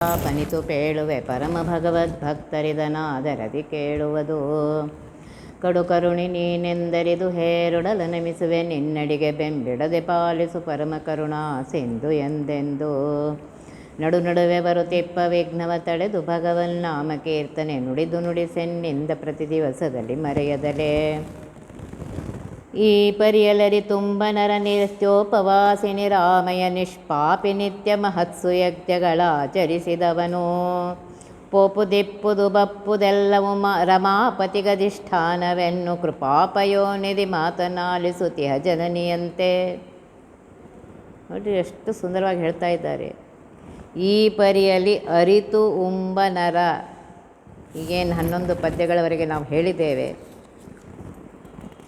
ಪನಿತು ಪೇಳುವೆ ಪರಮ ಭಗವದ್ಭಕ್ತರಿದನಾದರದಿ ಕೇಳುವುದು. ಕಡು ಕರುಣಿ ನೀನೆಂದರಿದು ಹೇರುಡಲ ನಮಿಸುವೆ ನಿನ್ನಡಿಗೆ ಬೆಂಬಿಡದೆ ಪಾಲಿಸು ಪರಮ ಕರುಣಾ ಸಿಂಧು ಎಂದೆಂದು. ನಡು ನಡುವೆ ಬರುತ್ತಿಪ್ಪ ವಿಘ್ನವ ತಡೆದು ಭಗವನ್ನಾಮ ಕೀರ್ತನೆ ನುಡಿದು ನುಡಿಸೆನ್ನಿಂದ ಪ್ರತಿ ದಿವಸದಲ್ಲಿ ಮರೆಯದಲೇ. ಈ ಪರಿಯಲರಿ ತುಂಬ ನರ ನಿತ್ಯೋಪವಾಸಿನಿ ರಾಮಯ ನಿಷ್ಪಾಪಿ ನಿತ್ಯ ಮಹತ್ಸು ಯಜ್ಞಗಳಾಚರಿಸಿದವನು. ಪೋಪು ದಿಪ್ಪುದು ಬಪ್ಪುದೆಲ್ಲವೂ ರಮಾಪತಿಗಧಿಷ್ಠಾನವೆನ್ನು ಕೃಪಾಪಯೋನಿಧಿ ಮಾತನಾಲಿಸುತ್ತಿಹ ಜನನಿಯಂತೆ. ನೋಡಿ ಎಷ್ಟು ಸುಂದರವಾಗಿ ಹೇಳ್ತಾ ಇದ್ದಾರೆ. ಈ ಪರಿಯಲ್ಲಿ ಅರಿತು ಉಂಬ ನರ. ಈಗೇನು 11 ಪದ್ಯಗಳವರೆಗೆ ನಾವು ಹೇಳಿದ್ದೇವೆ.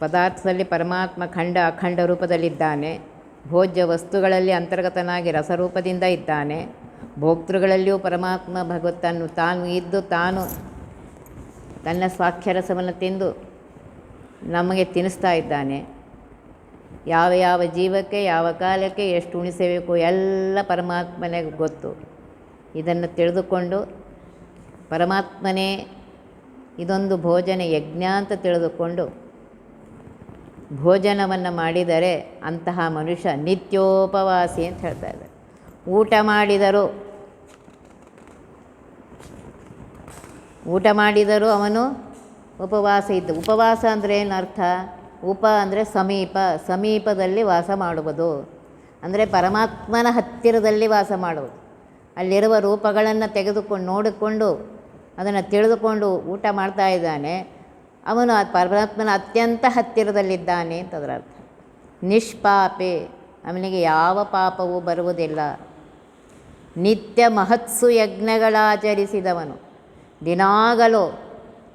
ಪದಾರ್ಥದಲ್ಲಿ ಪರಮಾತ್ಮ ಖಂಡ ಅಖಂಡ ರೂಪದಲ್ಲಿದ್ದಾನೆ. ಭೋಜ್ಯ ವಸ್ತುಗಳಲ್ಲಿ ಅಂತರ್ಗತನಾಗಿ ರಸರೂಪದಿಂದ ಇದ್ದಾನೆ. ಭೋಕ್ತೃಗಳಲ್ಲಿಯೂ ಪರಮಾತ್ಮ ಭಗವತ್ತನ್ನು ತಾನು ಇದ್ದು ತಾನು ತನ್ನ ಸ್ವಾಖ್ಯರಸವನ್ನು ತಿಂದು ನಮಗೆ ತಿನ್ನಿಸ್ತಾ ಇದ್ದಾನೆ. ಯಾವ ಯಾವ ಜೀವಕ್ಕೆ ಯಾವ ಕಾಲಕ್ಕೆ ಎಷ್ಟು ಉಣಿಸಬೇಕು ಎಲ್ಲ ಪರಮಾತ್ಮನಿಗೆ ಗೊತ್ತು. ಇದನ್ನು ತಿಳಿದುಕೊಂಡು ಪರಮಾತ್ಮನೇ ಇದೊಂದು ಭೋಜನ ಯಜ್ಞ ಅಂತ ತಿಳಿದುಕೊಂಡು ಭೋಜನವನ್ನು ಮಾಡಿದರೆ ಅಂತಹ ಮನುಷ್ಯ ನಿತ್ಯೋಪವಾಸಿ ಅಂತ ಹೇಳ್ತಾ ಇದ್ದಾರೆ. ಊಟ ಮಾಡಿದರೂ ಅವನು ಉಪವಾಸ ಇದ್ದ. ಉಪವಾಸ ಅಂದರೆ ಏನು ಅರ್ಥ? ಉಪ ಅಂದರೆ ಸಮೀಪ, ಸಮೀಪದಲ್ಲಿ ವಾಸ ಮಾಡುವುದು ಅಂದರೆ ಪರಮಾತ್ಮನ ಹತ್ತಿರದಲ್ಲಿ ವಾಸ ಮಾಡುವುದು. ಅಲ್ಲಿರುವ ರೂಪಗಳನ್ನು ತೆಗೆದುಕೊಂಡು ನೋಡಿಕೊಂಡು ಅದನ್ನು ತಿಳಿದುಕೊಂಡು ಊಟ ಮಾಡ್ತಾ ಇದ್ದಾನೆ. ಅವನು ಪರಮಾತ್ಮನ ಅತ್ಯಂತ ಹತ್ತಿರದಲ್ಲಿದ್ದಾನೆ ಅಂತ ಅದರ ಅರ್ಥ. ನಿಷ್ಪಾಪೆ, ಅವನಿಗೆ ಯಾವ ಪಾಪವೂ ಬರುವುದಿಲ್ಲ. ನಿತ್ಯ ಮಹತ್ಸು ಯಜ್ಞಗಳಾಚರಿಸಿದವನು. ದಿನಾಗಲೂ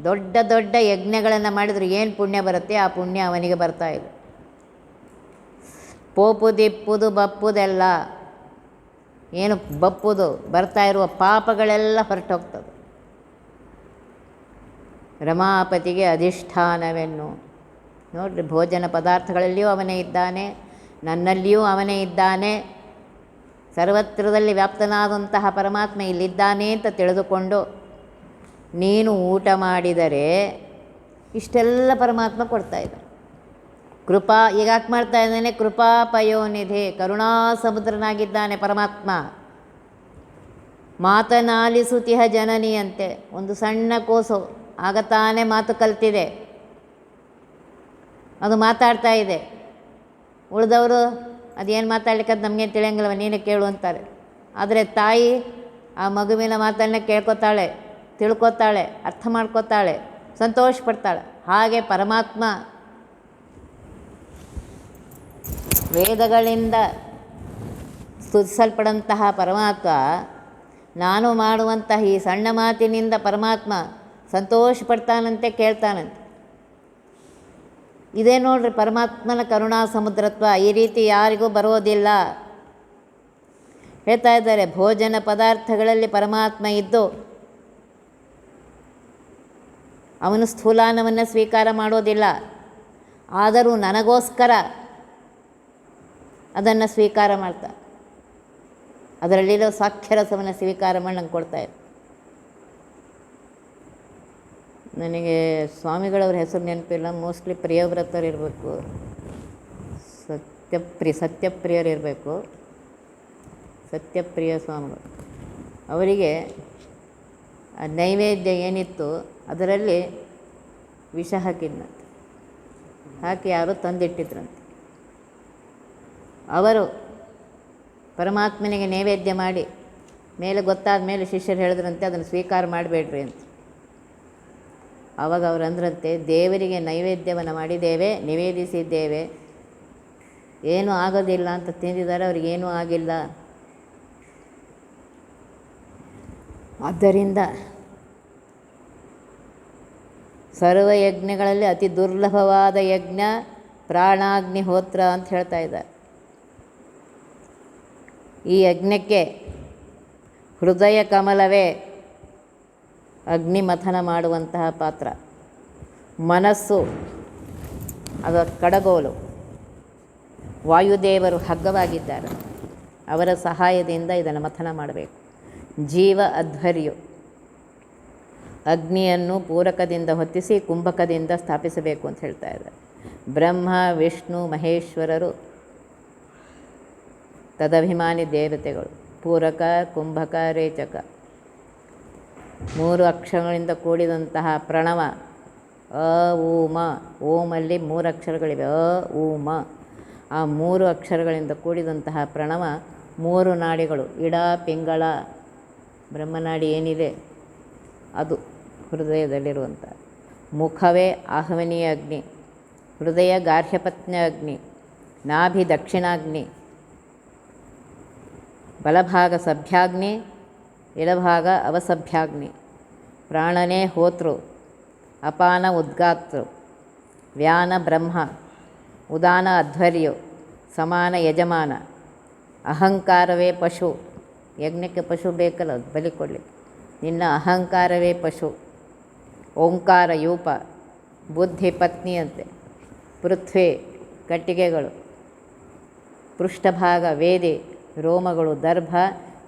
ದೊಡ್ಡ ದೊಡ್ಡ ಯಜ್ಞಗಳನ್ನು ಮಾಡಿದರೆ ಏನು ಪುಣ್ಯ ಬರುತ್ತೆ, ಆ ಪುಣ್ಯ ಅವನಿಗೆ ಬರ್ತಾ ಇದೆ. ಪೋಪು ದಿಪ್ಪುದು ಬಪ್ಪುದೆಲ್ಲ ಏನು ಬಪ್ಪುದು ಬರ್ತಾ ಇರುವ ಪಾಪಗಳೆಲ್ಲ ಹೊರಟೋಗ್ತದೆ. ರಮಾಪತಿಗೆ ಅಧಿಷ್ಠಾನವೆನ್ನು. ನೋಡಿರಿ, ಭೋಜನ ಪದಾರ್ಥಗಳಲ್ಲಿಯೂ ಅವನೇ ಇದ್ದಾನೆ, ನನ್ನಲ್ಲಿಯೂ ಅವನೇ ಇದ್ದಾನೆ. ಸರ್ವತ್ರದಲ್ಲಿ ವ್ಯಾಪ್ತನಾದಂತಹ ಪರಮಾತ್ಮ ಇಲ್ಲಿದ್ದಾನೆ ಅಂತ ತಿಳಿದುಕೊಂಡು ನೀನು ಊಟ ಮಾಡಿದರೆ ಇಷ್ಟೆಲ್ಲ ಪರಮಾತ್ಮ ಕೊಡ್ತಾ ಇದ್ದಾನೆ. ಕೃಪಾ ಈಗ ಯಾಕೆ ಮಾಡ್ತಾ ಇದ್ದಾನೆ? ಕೃಪಾಪಯೋನಿಧಿ, ಕರುಣಾ ಸಮುದ್ರನಾಗಿದ್ದಾನೆ ಪರಮಾತ್ಮ. ಮಾತನಾಲಿಸುತ್ತಿಹ ಜನನಿಯಂತೆ. ಒಂದು ಸಣ್ಣ ಕೂಸು ಆಗ ತಾನೇ ಮಾತು ಕಲ್ತಿದೆ, ಅದು ಮಾತಾಡ್ತಾ ಇದೆ. ಉಳಿದವರು ಅದೇನು ಮಾತಾಡ್ಲಿಕ್ಕಂತ ನಮಗೇನು ತಿಳಿಯಂಗಿಲ್ಲವ, ನೀನೇ ಕೇಳು ಅಂತಾರೆ. ಆದರೆ ತಾಯಿ ಆ ಮಗುವಿನ ಮಾತನ್ನೇ ಕೇಳ್ಕೊತಾಳೆ, ತಿಳ್ಕೊತಾಳೆ, ಅರ್ಥ ಮಾಡ್ಕೊತಾಳೆ, ಸಂತೋಷ ಪಡ್ತಾಳೆ. ಹಾಗೆ ಪರಮಾತ್ಮ ವೇದಗಳಿಂದ ಸ್ತುತಿಸಲ್ಪಡಂತಹ ಪರಮಾತ್ಮ ನಾನು ಮಾಡುವಂತಹ ಈ ಸಣ್ಣ ಮಾತಿನಿಂದ ಪರಮಾತ್ಮ ಸಂತೋಷ ಪಡ್ತಾನಂತೆ, ಕೇಳ್ತಾನಂತೆ. ಇದೇ ನೋಡ್ರಿ ಪರಮಾತ್ಮನ ಕರುಣಾ ಸಮುದ್ರತ್ವ. ಈ ರೀತಿ ಯಾರಿಗೂ ಬರೋದಿಲ್ಲ. ಹೇಳ್ತಾ ಇದ್ದಾರೆ, ಭೋಜನ ಪದಾರ್ಥಗಳಲ್ಲಿ ಪರಮಾತ್ಮ ಇದ್ದು ಅವನು ಸ್ಥೂಲಾನವನ್ನು ಸ್ವೀಕಾರ ಮಾಡೋದಿಲ್ಲ. ಆದರೂ ನನಗೋಸ್ಕರ ಅದನ್ನು ಸ್ವೀಕಾರ ಮಾಡ್ತಾ, ಅದರಲ್ಲಿರೋ ಸಾಕ್ಷ್ಯರಸವನ್ನು ಸ್ವೀಕಾರ ಮಾಡಿ ನಂಗೆ ಕೊಡ್ತಾಯಿದ್ದ. ನನಗೆ ಸ್ವಾಮಿಗಳವ್ರ ಹೆಸರು ನೆನಪಿಲ್ಲ, ಮೋಸ್ಟ್ಲಿ ಪ್ರಿಯವ್ರತರು ಇರಬೇಕು, ಸತ್ಯಪ್ರಿಯರು ಇರಬೇಕು, ಸತ್ಯಪ್ರಿಯ ಸ್ವಾಮಿಗಳು. ಅವರಿಗೆ ಆ ನೈವೇದ್ಯ ಏನಿತ್ತು ಅದರಲ್ಲಿ ವಿಷ ಹಾಕಿದ್ನಂತೆ. ಹಾಕಿ ಯಾರು ತಂದಿಟ್ಟಿದ್ರಂತೆ. ಅವರು ಪರಮಾತ್ಮನಿಗೆ ನೈವೇದ್ಯ ಮಾಡಿ ಮೇಲೆ ಗೊತ್ತಾದ ಮೇಲೆ ಶಿಷ್ಯರು ಹೇಳಿದ್ರಂತೆ ಅದನ್ನು ಸ್ವೀಕಾರ ಮಾಡಬೇಡ್ರಿ ಅಂತ. ಆವಾಗ ಅವರು ಅಂದ್ರಂತೆ, ದೇವರಿಗೆ ನೈವೇದ್ಯವನ್ನು ಮಾಡಿದ್ದೇವೆ, ನಿವೇದಿಸಿದ್ದೇವೆ, ಏನೂ ಆಗೋದಿಲ್ಲ ಅಂತ ತಿಂದಿದ್ದಾರೆ, ಅವ್ರಿಗೇನೂ ಆಗಿಲ್ಲ. ಆದ್ದರಿಂದ ಸರ್ವ ಯಜ್ಞಗಳಲ್ಲಿ ಅತಿ ದುರ್ಲಭವಾದ ಯಜ್ಞ ಪ್ರಾಣಾಗ್ನಿಹೋತ್ರ ಅಂತ ಹೇಳ್ತಾ ಇದ್ದಾರೆ. ಈ ಯಜ್ಞಕ್ಕೆ ಹೃದಯ ಕಮಲವೇ ಅಗ್ನಿಮಥನ ಮಾಡುವಂತಹ ಪಾತ್ರ. ಮನಸ್ಸು ಅದರ ಕಡಗೋಲು. ವಾಯುದೇವರು ಹಗ್ಗವಾಗಿದ್ದಾರೆ, ಅವರ ಸಹಾಯದಿಂದ ಇದನ್ನು ಮಥನ ಮಾಡಬೇಕು. ಜೀವ ಅಧ್ವರ್ಯು. ಅಗ್ನಿಯನ್ನು ಪೂರಕದಿಂದ ಹೊತ್ತಿಸಿ ಕುಂಭಕದಿಂದ ಸ್ಥಾಪಿಸಬೇಕು ಅಂತ ಹೇಳ್ತಾ ಇದ್ದಾರೆ. ಬ್ರಹ್ಮ ವಿಷ್ಣು ಮಹೇಶ್ವರರು ತದಭಿಮಾನಿ ದೇವತೆಗಳು. ಪೂರಕ, ಕುಂಭಕ, ರೇಚಕ 3 ಅಕ್ಷರಗಳಿಂದ ಕೂಡಿದಂತಹ ಪ್ರಣವ ಅ ಉ ಮ. ಓಮಲ್ಲಿ 3 ಅಕ್ಷರಗಳಿವೆ, ಅ ಉ ಮ. ಆ 3 ಅಕ್ಷರಗಳಿಂದ ಕೂಡಿದಂತಹ ಪ್ರಣವ 3 ನಾಡಿಗಳು. ಇಡ ಪಿಂಗಳ ಬ್ರಹ್ಮನಾಡಿ ಏನಿದೆ ಅದು ಹೃದಯದಲ್ಲಿರುವಂಥ. ಮುಖವೇ ಆಹ್ವನೀಯ ಅಗ್ನಿ, ಹೃದಯ ಗಾರ್ಹ್ಯಪತ್ನ ಅಗ್ನಿ, ನಾಭಿ ದಕ್ಷಿಣಾಗ್ನಿ, ಬಲಭಾಗ ಸಭ್ಯಾಗ್ನಿ, ಎಡಭಾಗ ಅವಸಭ್ಯಾಗ್ನಿ. ಪ್ರಾಣನೇ ಹೋತೃ, ಅಪಾನ ಉದ್ಗಾತೃ, ವ್ಯಾನ ಬ್ರಹ್ಮ, ಉದಾನ ಅಧ್ವರ್ಯು, ಸಮಾನ ಯಜಮಾನ. ಅಹಂಕಾರವೇ ಪಶು. ಯಜ್ಞಕ್ಕೆ ಪಶು ಬೇಕಲ್ಲ ಅದು ಬಲಿ ಕೊಡಲಿಕ್ಕೆ. ನಿನ್ನ ಅಹಂಕಾರವೇ ಪಶು. ಓಂಕಾರ ಯೂಪ, ಬುದ್ಧಿ ಪತ್ನಿಯಂತೆ. ಪೃಥ್ವಿ ಕಟ್ಟಿಗೆಗಳು, ಪೃಷ್ಠಭಾಗ ವೇದಿ, ರೋಮಗಳು ದರ್ಭ,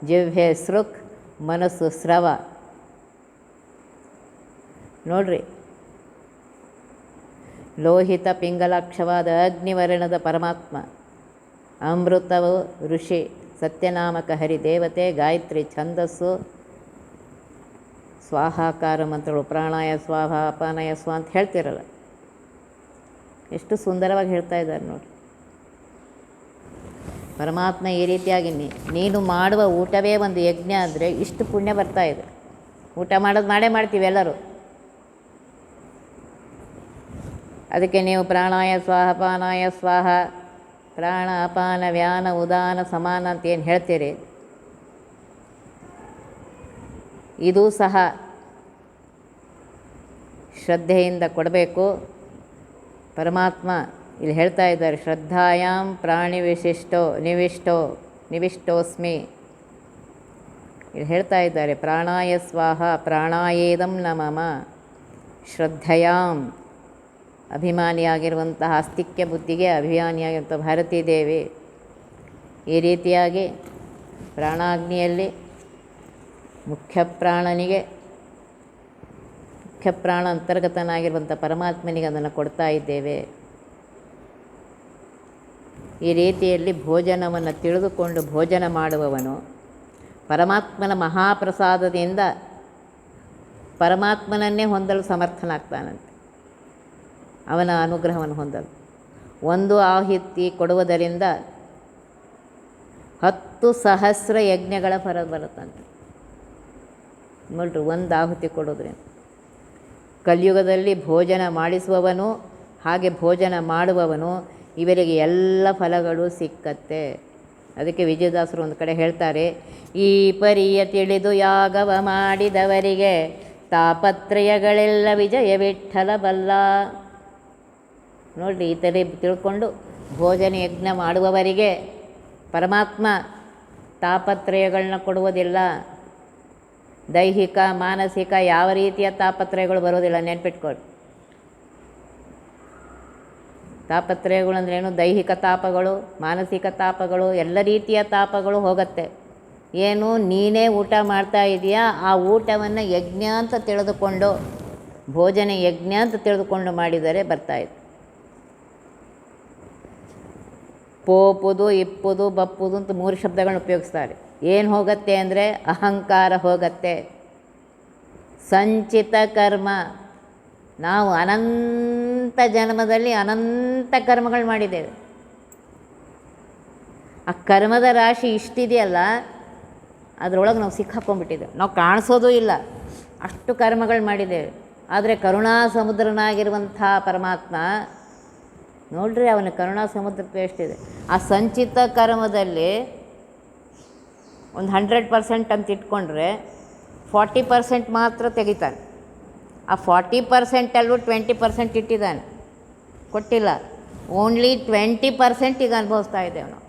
ಜಿಹ್ವೆ ಸೃಕ್, ಮನಸ್ಸು ಸ್ರವ. ನೋಡ್ರಿ, ಲೋಹಿತ ಪಿಂಗಲಾಕ್ಷವಾದ ಅಗ್ನಿವರ್ಣದ ಪರಮಾತ್ಮ, ಅಮೃತವು ಋಷಿ, ಸತ್ಯನಾಮಕ ಹರಿದೇವತೆ, ಗಾಯತ್ರಿ ಛಂದಸ್ಸು, ಸ್ವಾಹಾಕಾರ ಮಂತ್ರಗಳು, ಪ್ರಾಣಾಯ ಸ್ವಾಹ ಅಪಾನಾಯ ಸ್ವ ಅಂತ ಹೇಳ್ತಿರಲ್ಲ, ಎಷ್ಟು ಸುಂದರವಾಗಿ ಹೇಳ್ತಾ ಇದ್ದಾರೆ ನೋಡಿ. ಪರಮಾತ್ಮ ಈ ರೀತಿಯಾಗಿ ನೀನು ಮಾಡುವ ಊಟವೇ ಒಂದು ಯಜ್ಞ ಅಂದರೆ ಇಷ್ಟು ಪುಣ್ಯ ಬರ್ತಾ ಇದೆ. ಊಟ ಮಾಡೋದು ಮಾಡೇ ಮಾಡ್ತೀವಿ ಎಲ್ಲರೂ. ಅದಕ್ಕೆ ನೀವು ಪ್ರಾಣಾಯ ಸ್ವಾಹ ಅಪಾನಾಯ ಸ್ವಾಹ, ಪ್ರಾಣ ಅಪಾನ ವ್ಯಾನ ಉದಾನ ಸಮಾನ ಅಂತ ಏನು ಹೇಳ್ತೀರಿ, ಇದೂ ಸಹ ಶ್ರದ್ಧೆಯಿಂದ ಕೊಡಬೇಕು. ಪರಮಾತ್ಮ ಇಲ್ಲಿ ಹೇಳ್ತಾ ಇದ್ದಾರೆ, ಶ್ರದ್ಧಾಯಾಮ್ ಪ್ರಾಣಿ ನಿವಿಷ್ಟೋಸ್ಮಿ. ಇಲ್ಲಿ ಹೇಳ್ತಾ ಇದ್ದಾರೆ, ಪ್ರಾಣಾಯ ಸ್ವಾಹ ಪ್ರಾಣಾಯೇದಂ ನಮಮ. ಶ್ರದ್ಧೆಯಾಮ್ ಅಭಿಮಾನಿಯಾಗಿರುವಂತಹ ಆಸ್ತಿಕ್ಯ ಬುದ್ಧಿಗೆ ಅಭಿಮಾನಿಯಾಗಿರುವಂಥ ಭಾರತೀ ದೇವಿ ಈ ರೀತಿಯಾಗಿ ಪ್ರಾಣಾಗ್ನಿಯಲ್ಲಿ ಮುಖ್ಯ ಪ್ರಾಣ ಅಂತರ್ಗತನಾಗಿರುವಂಥ ಪರಮಾತ್ಮನಿಗೆ ಅದನ್ನು ಕೊಡ್ತಾ ಇದ್ದೇವೆ. ಈ ರೀತಿಯಲ್ಲಿ ಭೋಜನವನ್ನು ತಿಳಿದುಕೊಂಡು ಭೋಜನ ಮಾಡುವವನು ಪರಮಾತ್ಮನ ಮಹಾಪ್ರಸಾದದಿಂದ ಪರಮಾತ್ಮನನ್ನೇ ಹೊಂದಲು ಸಮರ್ಥನಾಗ್ತಾನಂತೆ, ಅವನ ಅನುಗ್ರಹವನ್ನು ಹೊಂದಲು. 1 ಆಹುತಿ ಕೊಡುವುದರಿಂದ 10,000 ಯಜ್ಞಗಳ ಫಲ ಬರುತ್ತಂತೆ. ನೋಡ್ರಿ, 1 ಆಹುತಿ ಕೊಡೋದ್ರಿಂದ. ಕಲಿಯುಗದಲ್ಲಿ ಭೋಜನ ಮಾಡಿಸುವವನು ಹಾಗೆ ಭೋಜನ ಮಾಡುವವನು ಇವರಿಗೆ ಎಲ್ಲ ಫಲಗಳು ಸಿಕ್ಕತ್ತೆ. ಅದಕ್ಕೆ ವಿಜಯದಾಸರು ಒಂದು ಕಡೆ ಹೇಳ್ತಾರೆ, ಈ ಪರಿಯ ತಿಳಿದು ಯಾಗವ ಮಾಡಿದವರಿಗೆ ತಾಪತ್ರಯಗಳೆಲ್ಲ ವಿಜಯ ವಿಠ್ಠಲ ಬಲ್ಲ. ನೋಡಿರಿ, ಈ ಥರ ತಿಳ್ಕೊಂಡು ಭೋಜನ ಯಜ್ಞ ಮಾಡುವವರಿಗೆ ಪರಮಾತ್ಮ ತಾಪತ್ರಯಗಳನ್ನ ಕೊಡುವುದಿಲ್ಲ. ದೈಹಿಕ ಮಾನಸಿಕ ಯಾವ ರೀತಿಯ ತಾಪತ್ರಯಗಳು ಬರೋದಿಲ್ಲ, ನೆನ್ಪಿಟ್ಕೊಳ್ಳಿ. ತಾಪತ್ರಯಗಳು ಅಂದ್ರೇನು? ದೈಹಿಕ ತಾಪಗಳು, ಮಾನಸಿಕ ತಾಪಗಳು, ಎಲ್ಲ ರೀತಿಯ ತಾಪಗಳು ಹೋಗುತ್ತೆ. ಏನು, ನೀನೇ ಊಟ ಮಾಡ್ತಾ ಇದೆಯಾ, ಆ ಊಟವನ್ನು ಯಜ್ಞ ಅಂತ ತಿಳಿದುಕೊಂಡು, ಭೋಜನ ಯಜ್ಞ ಅಂತ ತಿಳಿದುಕೊಂಡು ಮಾಡಿದರೆ ಬರ್ತಾಯಿದೆ. ಪೋಪುದು, ಇಪ್ಪುದು, ಬಪ್ಪುದು ಅಂತ 3 ಶಬ್ದಗಳನ್ನ ಉಪಯೋಗಿಸ್ತಾರೆ. ಏನು ಹೋಗುತ್ತೆ ಅಂದರೆ ಅಹಂಕಾರ ಹೋಗುತ್ತೆ. ಸಂಚಿತ ಕರ್ಮ, ನಾವು ಅನಂತ ಜನ್ಮದಲ್ಲಿ ಅನಂತ ಕರ್ಮಗಳು ಮಾಡಿದ್ದೇವೆ. ಆ ಕರ್ಮದ ರಾಶಿ ಇಷ್ಟಿದೆಯಲ್ಲ, ಅದರೊಳಗೆ ನಾವು ಸಿಕ್ಕಾಕೊಂಡ್ಬಿಟ್ಟಿದ್ದೇವೆ. ನಾವು ಕಾಣಿಸೋದೂ ಇಲ್ಲ, ಅಷ್ಟು ಕರ್ಮಗಳು ಮಾಡಿದ್ದೇವೆ. ಆದರೆ ಕರುಣಾ ಸಮುದ್ರನಾಗಿರುವಂಥ ಪರಮಾತ್ಮ ನೋಡ್ರಿ, ಅವನ ಕರುಣಾ ಸಮುದ್ರಕ್ಕೆ ಎಷ್ಟಿದೆ. ಆ ಸಂಚಿತ ಕರ್ಮದಲ್ಲಿ ಒಂದು 100% ಅಂತ ಇಟ್ಕೊಂಡ್ರೆ 40% ಮಾತ್ರ ತೆಗಿತಾನೆ. ಆ 40%ಅಲ್ಲೂ 20% ಇಟ್ಟಿದ್ದಾನೆ, ಕೊಟ್ಟಿಲ್ಲ. ಓನ್ಲಿ 20% ಈಗ ಅನುಭವಿಸ್ತಾ ಇದ್ದೇವೆ ನಾವು.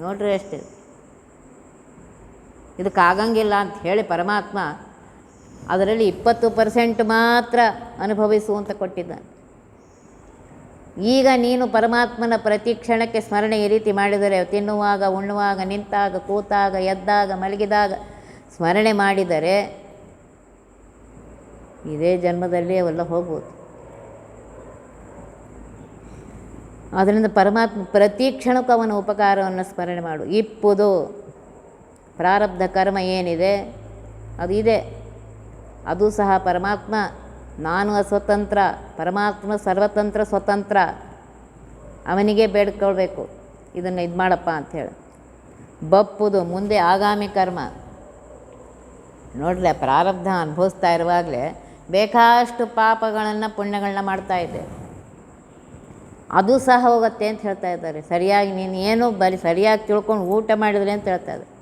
ನೋಡ್ರಿ ಎಷ್ಟಿದೆ. ಇದಕ್ಕಾಗಂಗಿಲ್ಲ ಅಂತ ಹೇಳಿ ಪರಮಾತ್ಮ ಅದರಲ್ಲಿ 20% ಮಾತ್ರ ಅನುಭವಿಸು ಅಂತ ಕೊಟ್ಟಿದ್ದಾನೆ. ಈಗ ನೀನು ಪರಮಾತ್ಮನ ಪ್ರತಿ ಕ್ಷಣಕ್ಕೆ ಸ್ಮರಣೆ ಈ ರೀತಿ ಮಾಡಿದರೆ, ತಿನ್ನುವಾಗ, ಉಣ್ಣುವಾಗ, ನಿಂತಾಗ, ಕೂತಾಗ, ಎದ್ದಾಗ, ಮಲಗಿದಾಗ ಸ್ಮರಣೆ ಮಾಡಿದರೆ ಇದೇ ಜನ್ಮದಲ್ಲಿ ಅವೆಲ್ಲ ಹೋಗ್ಬೋದು. ಆದ್ದರಿಂದ ಪರಮಾತ್ಮ ಪ್ರತಿ ಕ್ಷಣಕ್ಕೂ ಅವನ ಉಪಕಾರವನ್ನು ಸ್ಮರಣೆ ಮಾಡು. ಇಪ್ಪುದು ಪ್ರಾರಬ್ಧ ಕರ್ಮ ಏನಿದೆ ಅದು ಇದೆ, ಅದು ಸಹ ಪರಮಾತ್ಮ ನಾನು ಅಸ್ವತಂತ್ರ, ಪರಮಾತ್ಮ ಸರ್ವತಂತ್ರ ಸ್ವತಂತ್ರ, ಅವನಿಗೆ ಬೇಡ್ಕೊಳ್ಬೇಕು ಇದನ್ನು ಇದು ಮಾಡಪ್ಪ ಅಂಥೇಳಿ. ಬಪ್ಪುದು ಮುಂದೆ ಆಗಾಮಿ ಕರ್ಮ. ನೋಡಲೆ ಪ್ರಾರಬ್ಧ ಅನುಭವಿಸ್ತಾ ಇರುವಾಗಲೇ ಬೇಕಾಷ್ಟು ಪಾಪಗಳನ್ನು ಪುಣ್ಯಗಳನ್ನ ಮಾಡ್ತಾಯಿದ್ದೆ, ಅದು ಸಹ ಹೋಗುತ್ತೆ ಅಂತ ಹೇಳ್ತಾ ಇದ್ದಾರೆ. ಸರಿಯಾಗಿ ನೀನು ಏನು ಬರೀ ಸರಿಯಾಗಿ ತಿಳ್ಕೊಂಡು ಊಟ ಮಾಡಿದ್ರೆ ಅಂತ ಹೇಳ್ತಾ ಇದ್ದಾರೆ.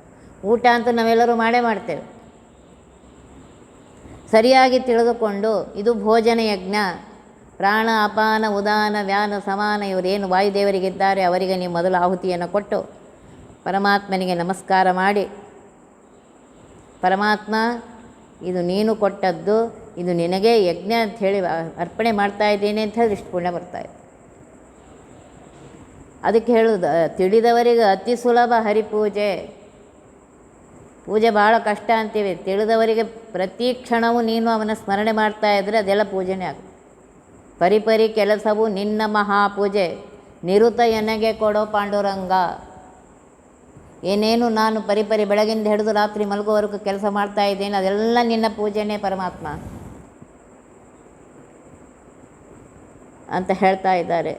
ಊಟ ಅಂತೂ ನಾವೆಲ್ಲರೂ ಮಾಡೇ ಮಾಡ್ತೇವೆ. ಸರಿಯಾಗಿ ತಿಳಿದುಕೊಂಡು ಇದು ಭೋಜನ ಯಜ್ಞ, ಪ್ರಾಣ ಅಪಾನ ಉದಾನ ವ್ಯಾನ ಸಮಾನ ಇವರೇನು ವಾಯುದೇವರಿಗಿದ್ದಾರೆ ಅವರಿಗೆ ನೀವು ಮೊದಲು ಆಹುತಿಯನ್ನು ಕೊಟ್ಟು ಪರಮಾತ್ಮನಿಗೆ ನಮಸ್ಕಾರ ಮಾಡಿ, ಪರಮಾತ್ಮ ಇದು ನೀನು ಕೊಟ್ಟದ್ದು, ಇದು ನಿನಗೆ ಯಜ್ಞ ಅಂಥೇಳಿ ಅರ್ಪಣೆ ಮಾಡ್ತಾ ಇದ್ದೀನಿ ಅಂತ ಹೇಳಿ ಇಷ್ಟು ಪುಣ್ಯ ಬರ್ತಾಯಿದೆ. ಅದಕ್ಕೆ ಹೇಳೋದು ತಿಳಿದವರಿಗೆ ಅತಿ ಸುಲಭ ಹರಿಪೂಜೆ. ಪೂಜೆ ಭಾಳ ಕಷ್ಟ ಅಂತೀವಿ, ತಿಳಿದವರಿಗೆ ಪ್ರತಿ ಕ್ಷಣವೂ ನೀನು ಅವನ ಸ್ಮರಣೆ ಮಾಡ್ತಾ ಇದ್ದರೆ ಅದೆಲ್ಲ ಪೂಜೆನೇ ಆಗುತ್ತೆ. ಪರಿಪರಿ ಕೆಲಸವು ನಿನ್ನ ಮಹಾಪೂಜೆ, ನಿರುತ ಎನಗೆ ಕೊಡೋ ಪಾಂಡುರಂಗ. ಏನೇನು ನಾನು ಪರಿಪರಿ ಬೆಳಗಿಂದ ಹಿಡಿದು ರಾತ್ರಿ ಮಲಗುವವರೆಗೂ ಕೆಲಸ ಮಾಡ್ತಾ ಇದ್ದೀನಿ, ಅದೆಲ್ಲ ನಿನ್ನ ಪೂಜೆನೇ ಪರಮಾತ್ಮ ಅಂತ ಹೇಳ್ತಾ ಇದ್ದಾರೆ.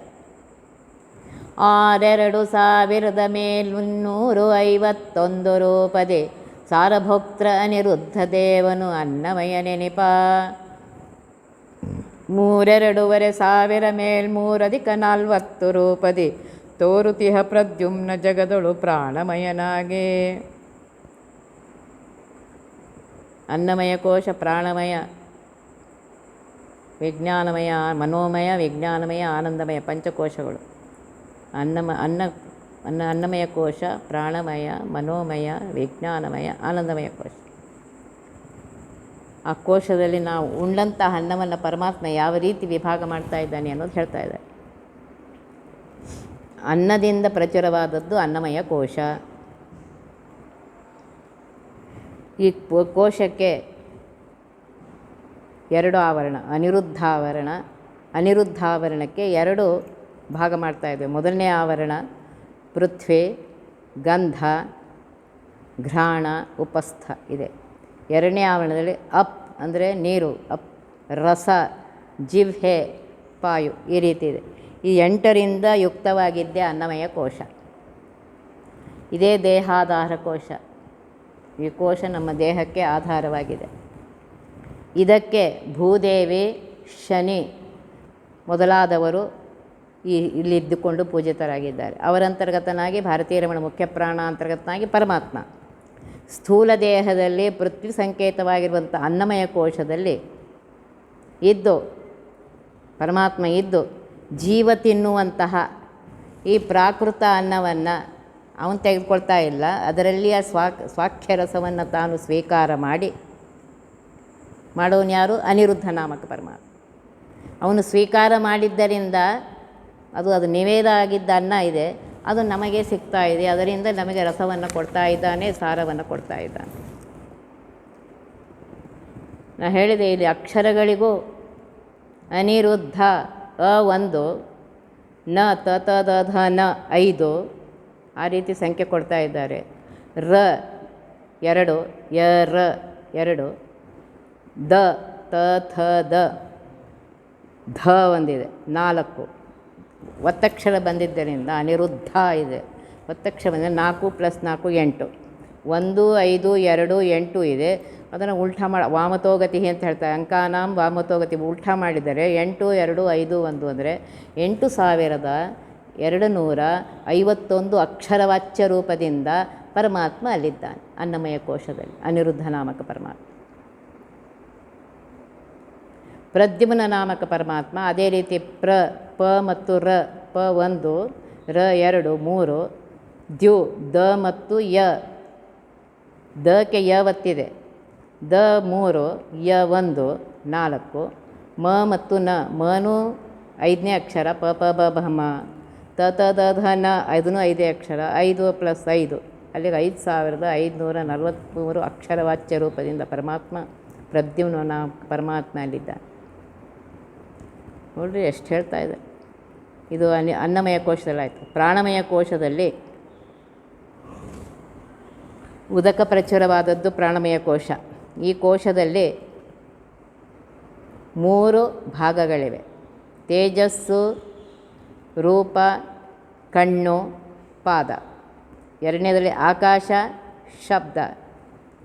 6251 ರೂಪದೆ ಸಾರಭೋಕ್ತೃ ಅನಿರುದ್ಧ ದೇವನು ಅನ್ನಮಯ ನೆನಪ. 32,500 340 ರೂಪದಿ ತೋರುತಿಹ ಪ್ರದ್ಯುಮ್ನ ಜಗದೊಳು ಪ್ರಾಣಮಯನಾಗೆ. ಅನ್ನಮಯ ಕೋಶ, ಪ್ರಾಣಮಯ, ವಿಜ್ಞಾನಮಯ, ಮನೋಮಯ, ವಿಜ್ಞಾನಮಯ, ಆನಂದಮಯ ಪಂಚಕೋಶಗಳು. ಅನ್ನಮಯ ಕೋಶ, ಪ್ರಾಣಮಯ, ಮನೋಮಯ, ವಿಜ್ಞಾನಮಯ, ಆನಂದಮಯ ಕೋಶ. ಆ ಕೋಶದಲ್ಲಿ ನಾವು ಉಂಡಂತಹ ಅನ್ನವನ್ನು ಪರಮಾತ್ಮ ಯಾವ ರೀತಿ ವಿಭಾಗ ಮಾಡ್ತಾ ಇದ್ದಾನೆ ಅನ್ನೋದು ಹೇಳ್ತಾ ಇದ್ದಾರೆ. ಅನ್ನದಿಂದ ಪ್ರಚುರವಾದದ್ದು ಅನ್ನಮಯ ಕೋಶ. ಈ ಕೋಶಕ್ಕೆ 2 ಆವರಣ, ಅನಿರುದ್ಧಾವರಣ. ಅನಿರುದ್ಧಾವರಣಕ್ಕೆ 2 ಭಾಗ ಮಾಡ್ತಾ ಇದ್ದೇವೆ. ಮೊದಲನೇ ಆವರಣ ಪೃಥ್ವಿ, ಗಂಧ, ಘ್ರಾಣ, ಉಪಸ್ಥ ಇದೆ. 2ನೇ ಆವರಣದಲ್ಲಿ ಅಪ್ ಅಂದರೆ ನೀರು, ಅಪ್, ರಸ, ಜಿಹ್ವೆ, ಪಾಯು, ಈ ರೀತಿ ಇದೆ. ಈ 8ರಿಂದ ಯುಕ್ತವಾಗಿದ್ದೇ ಅನ್ನಮಯ ಕೋಶ. ಇದೇ ದೇಹಾಧಾರ ಕೋಶ. ಈ ಕೋಶ ನಮ್ಮ ದೇಹಕ್ಕೆ ಆಧಾರವಾಗಿದೆ. ಇದಕ್ಕೆ ಭೂದೇವಿ, ಶನಿ ಮೊದಲಾದವರು ಇಲ್ಲಿದ್ದುಕೊಂಡು ಪೂಜಿತರಾಗಿದ್ದಾರೆ. ಅವರಂತರ್ಗತನಾಗಿ ಭಾರತೀಯ ರಮಣ ಮುಖ್ಯ ಪ್ರಾಣ ಅಂತರ್ಗತನಾಗಿ ಪರಮಾತ್ಮ. ಸ್ಥೂಲ ದೇಹದಲ್ಲಿ ಪೃಥ್ವಿ ಸಂಕೇತವಾಗಿರುವಂಥ ಅನ್ನಮಯ ಕೋಶದಲ್ಲಿ ಇದ್ದು ಪರಮಾತ್ಮ ಇದ್ದು ಜೀವ ತಿನ್ನುವಂತಹ ಈ ಪ್ರಾಕೃತ ಅನ್ನವನ್ನು ಅವನು ತೆಗೆದುಕೊಳ್ತಾ ಇಲ್ಲ. ಅದರಲ್ಲಿಯ ಸ್ವಾಖ್ಯ ರಸವನ್ನು ತಾನು ಸ್ವೀಕಾರ ಮಾಡೋನು ಯಾರು? ಅನಿರುದ್ಧ ನಾಮಕ ಪರಮಾತ್ಮ. ಅವನು ಸ್ವೀಕಾರ ಮಾಡಿದ್ದರಿಂದ ಅದು ನಿವೇದ ಆಗಿದ್ದ ಅನ್ನ ಇದೆ, ಅದು ನಮಗೆ ಸಿಗ್ತಾ ಇದೆ. ಅದರಿಂದ ನಮಗೆ ರಸವನ್ನು ಕೊಡ್ತಾ ಇದ್ದಾನೆ, ಸಾರವನ್ನು ಕೊಡ್ತಾ ಇದ್ದಾನೆ. ನಾನು ಹೇಳಿದೆ ಇಲ್ಲಿ ಅಕ್ಷರಗಳಿಗೂ ಅನಿರುದ್ಧ ಅ 1, ನ ತ ತ ದ ಧ ನ 5 ಆ ರೀತಿ ಸಂಖ್ಯೆ ಕೊಡ್ತಾ ಇದ್ದಾರೆ. ರ 2, ಯ ರ 2, ದ ತ ಥ ದ ಧ ಒಂದಿದೆ 4. ಒತ್ತಕ್ಷರ ಬಂದಿದ್ದರಿಂದ ಅನಿರುದ್ಧ ಇದೆ. ಒತ್ತಕ್ಷರ ಬಂದರೆ 4 + 4 8. 1 5 2 8 ಇದೆ. ಅದನ್ನು ಉಲ್ಟಾ ವಾಮತೋಗತಿ ಅಂತ ಹೇಳ್ತಾರೆ. ಅಂಕಾನಾಂ ವಾಮತೋಗತಿ ಉಲ್ಟಾ ಮಾಡಿದರೆ 8 2 5 1 ಅಂದರೆ 8251 ಅಕ್ಷರವಾಚ್ಯ ರೂಪದಿಂದ ಪರಮಾತ್ಮ ಅಲ್ಲಿದ್ದಾನೆ ಅನ್ನಮಯ ಕೋಶದಲ್ಲಿ, ಅನಿರುದ್ಧ ನಾಮಕ ಪರಮಾತ್ಮ. ಪ್ರದ್ಯುಮ್ನ ನಾಮಕ ಪರಮಾತ್ಮ ಅದೇ ರೀತಿ ಪ ಮತ್ತು ರ, ಪ 1, ರ 2 3, ದ್ಯು ದ ಮತ್ತು ಯ, ದಕ್ಕೆ ಯ ಒತ್ತಿದೆ, ದ 3, ಯ 1 4, ಮ ಮತ್ತು ನ, ಮನು 5ನೇ ಅಕ್ಷರ, ಪ ಪ ಬ ಭ ಮ, ತ ತ ದ ಧ ನ 5ನೇ ಅಕ್ಷರ, 5 + 5 ಅಲ್ಲಿಗೆ 5543 ಅಕ್ಷರವಾಚ್ಯ ರೂಪದಿಂದ ಪರಮಾತ್ಮ ಪ್ರದ್ಯುಮ್ನ ಪರಮಾತ್ಮ ಅಲ್ಲಿದ್ದ. ನೋಡ್ರಿ ಎಷ್ಟು ಹೇಳ್ತಾ ಇದೆ. ಇದು ಅನ್ನಮಯ ಕೋಶದಲ್ಲಿ ಆಯಿತು. ಪ್ರಾಣಮಯ ಕೋಶದಲ್ಲಿ ಉದಕ ಪ್ರಚುರವಾದದ್ದು ಪ್ರಾಣಮಯ ಕೋಶ. ಈ ಕೋಶದಲ್ಲಿ 3 ಭಾಗಗಳಿವೆ: ತೇಜಸ್ಸು, ರೂಪ, ಕಣ್ಣು, ಪಾದ. ಎರಡನೇದಲ್ಲಿ ಆಕಾಶ, ಶಬ್ದ.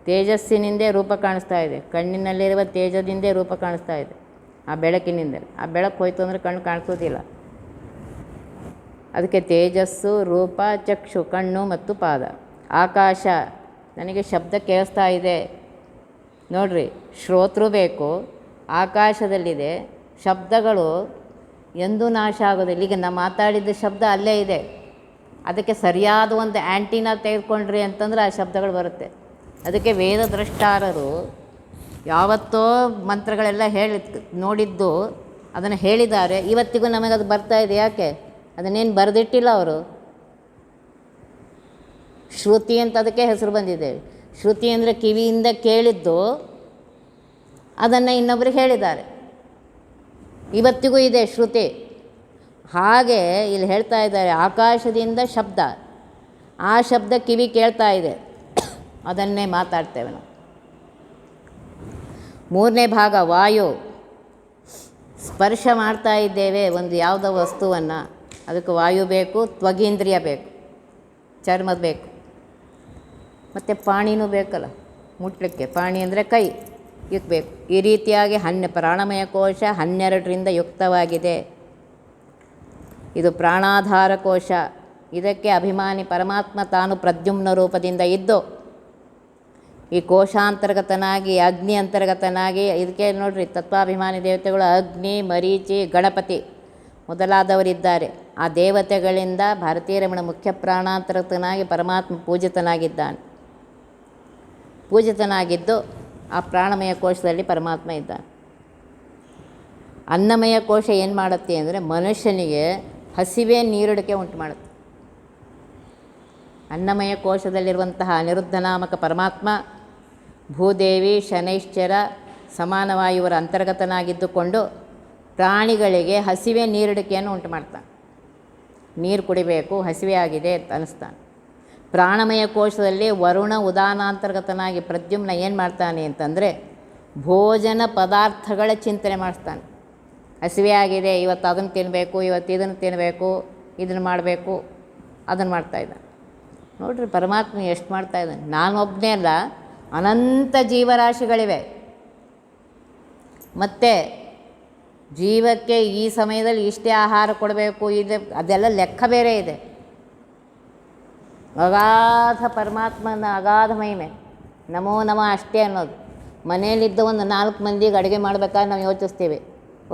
ತೇಜಸ್ಸಿನಿಂದೇ ರೂಪ ಕಾಣಿಸ್ತಾ ಇದೆ, ಕಣ್ಣಿನಲ್ಲಿರುವ ತೇಜದಿಂದೇ ರೂಪ ಕಾಣಿಸ್ತಾ ಇದೆ, ಆ ಬೆಳಕಿನಿಂದಲೇ. ಆ ಬೆಳಕು ಹೋಯ್ತು ಅಂದರೆ ಕಣ್ಣು ಕಾಣಿಸೋದಿಲ್ಲ. ಅದಕ್ಕೆ ತೇಜಸ್ಸು, ರೂಪ, ಚಕ್ಷು, ಕಣ್ಣು ಮತ್ತು ಪಾದ. ಆಕಾಶ, ನನಗೆ ಶಬ್ದ ಕೇಳಿಸ್ತಾ ಇದೆ ನೋಡ್ರಿ, ಶ್ರೋತೃ ಬೇಕು, ಆಕಾಶದಲ್ಲಿದೆ. ಶಬ್ದಗಳು ಎಂದೂ ನಾಶ ಆಗೋದಿಲ್ಲ. ಈಗ ನಾವು ಮಾತಾಡಿದ ಶಬ್ದ ಅಲ್ಲೇ ಇದೆ, ಅದಕ್ಕೆ ಸರಿಯಾದ ಒಂದು ಆ್ಯಂಟಿನಾ ತೆಗೆದುಕೊಂಡ್ರಿ ಅಂತಂದ್ರೆ ಆ ಶಬ್ದಗಳು ಬರುತ್ತೆ. ಅದಕ್ಕೆ ವೇದದ್ರಷ್ಟಾರರು ಯಾವತ್ತೋ ಮಂತ್ರಗಳೆಲ್ಲ ನೋಡಿದ್ದು ಅದನ್ನು ಹೇಳಿದ್ದಾರೆ, ಇವತ್ತಿಗೂ ನಮಗದು ಬರ್ತಾಯಿದೆ. ಯಾಕೆ? ಅದನ್ನೇನು ಬರೆದಿಟ್ಟಿಲ್ಲ ಅವರು. ಶ್ರುತಿ ಅಂತ ಅದಕ್ಕೆ ಹೆಸರು ಬಂದಿದೆ. ಶ್ರುತಿ ಅಂದರೆ ಕಿವಿಯಿಂದ ಕೇಳಿದ್ದು ಅದನ್ನು ಇನ್ನೊಬ್ಬರಿಗೆ ಹೇಳಿದ್ದಾರೆ, ಇವತ್ತಿಗೂ ಇದೆ ಶ್ರುತಿ. ಹಾಗೆ ಇಲ್ಲಿ ಹೇಳ್ತಾ ಇದ್ದಾರೆ, ಆಕಾಶದಿಂದ ಶಬ್ದ, ಆ ಶಬ್ದ ಕಿವಿ ಕೇಳ್ತಾ ಇದೆ, ಅದನ್ನೇ ಮಾತಾಡ್ತೇವೆ ನಾವು. 3ನೇ ಭಾಗ ವಾಯು. ಸ್ಪರ್ಶ ಮಾಡ್ತಾ ಇದ್ದೇವೆ ಒಂದು ಯಾವುದೋ ವಸ್ತುವನ್ನು, ಅದಕ್ಕೆ ವಾಯು ಬೇಕು, ತ್ವಗೀಂದ್ರಿಯ ಬೇಕು, ಚರ್ಮದ ಬೇಕು, ಮತ್ತು ಪಾಣಿನೂ ಬೇಕಲ್ಲ ಮುಟ್ಲಿಕ್ಕೆ. ಪಾಣಿ ಅಂದರೆ ಕೈ, ಇಕ್ಬೇಕು. ಈ ರೀತಿಯಾಗಿ ಪ್ರಾಣಮಯ ಕೋಶ 12ರಿಂದ ಯುಕ್ತವಾಗಿದೆ. ಇದು ಪ್ರಾಣಾಧಾರ ಕೋಶ. ಇದಕ್ಕೆ ಅಭಿಮಾನಿ ಪರಮಾತ್ಮ ತಾನು ಪ್ರದ್ಯುಮ್ನ ರೂಪದಿಂದ ಇದ್ದು ಈ ಕೋಶಾಂತರ್ಗತನಾಗಿ, ಅಗ್ನಿ ಅಂತರ್ಗತನಾಗಿ, ಇದಕ್ಕೆ ನೋಡ್ರಿ ತತ್ವಾಭಿಮಾನಿ ದೇವತೆಗಳು ಅಗ್ನಿ, ಮರೀಚಿ, ಗಣಪತಿ ಮೊದಲಾದವರಿದ್ದಾರೆ. ಆ ದೇವತೆಗಳಿಂದ ಭಾರತೀಯ ರಮಣ ಮುಖ್ಯ ಪ್ರಾಣಾಂತರ್ಗತನಾಗಿ ಪರಮಾತ್ಮ ಪೂಜಿತನಾಗಿದ್ದು ಆ ಪ್ರಾಣಮಯ ಕೋಶದಲ್ಲಿ ಪರಮಾತ್ಮ ಇದ್ದಾನೆ. ಅನ್ನಮಯ ಕೋಶ ಏನು ಮಾಡುತ್ತೆ ಅಂದರೆ ಮನುಷ್ಯನಿಗೆ ಹಸಿವೆ ನೀರುಡಿಕೆ ಉಂಟು ಮಾಡುತ್ತೆ. ಅನ್ನಮಯ ಕೋಶದಲ್ಲಿರುವಂತಹ ಅನಿರುದ್ಧ ನಾಮಕ ಪರಮಾತ್ಮ ಭೂದೇವಿ, ಶನೈಶ್ಚರ, ಸಮಾನವಾಯುವರ ಅಂತರ್ಗತನಾಗಿದ್ದುಕೊಂಡು ಪ್ರಾಣಿಗಳಿಗೆ ಹಸಿವೆ ನೀರುಡಿಕೆಯನ್ನು ಉಂಟು ಮಾಡ್ತಾನೆ. ನೀರು ಕುಡಿಬೇಕು, ಹಸಿವೆ ಆಗಿದೆ ಅಂತ ಅನ್ನಿಸ್ತಾನೆ. ಪ್ರಾಣಮಯ ಕೋಶದಲ್ಲಿ ವರುಣ ಉದಾನಾಂತರ್ಗತನಾಗಿ ಪ್ರದ್ಯುಮ್ನ ಏನು ಮಾಡ್ತಾನೆ ಅಂತಂದರೆ ಭೋಜನ ಪದಾರ್ಥಗಳ ಚಿಂತನೆ ಮಾಡಿಸ್ತಾನೆ. ಹಸಿವೆ ಆಗಿದೆ, ಇವತ್ತು ಅದನ್ನು ತಿನ್ನಬೇಕು, ಇವತ್ತು ಇದನ್ನು ತಿನ್ನಬೇಕು, ಇದನ್ನು ಮಾಡಬೇಕು, ಅದನ್ನು ಮಾಡ್ತಾಯಿದ್ದಾನೆ. ನೋಡ್ರಿ ಪರಮಾತ್ಮ ಎಷ್ಟು ಮಾಡ್ತಾಯಿದ್ದಾನೆ. ನಾನೊಬ್ಬನೇ ಅಲ್ಲ, ಅನಂತ ಜೀವರಾಶಿಗಳಿವೆ. ಮತ್ತು ಜೀವಕ್ಕೆ ಈ ಸಮಯದಲ್ಲಿ ಇಷ್ಟೇ ಆಹಾರ ಕೊಡಬೇಕು, ಇದೆ ಅದೆಲ್ಲ ಲೆಕ್ಕ ಬೇರೆ ಇದೆ. ಅಗಾಧ ಪರಮಾತ್ಮನ ಅಗಾಧ ಮಹಿಮೆ, ನಮೋ ನಮಃ ಅಷ್ಟೇ ಅನ್ನೋದು. ಮನೆಯಲ್ಲಿದ್ದ ಒಂದು 4 ಮಂದಿಗೆ ಅಡುಗೆ ಮಾಡಬೇಕಾದ್ರೆ ನಾವು ಯೋಚಿಸ್ತೀವಿ.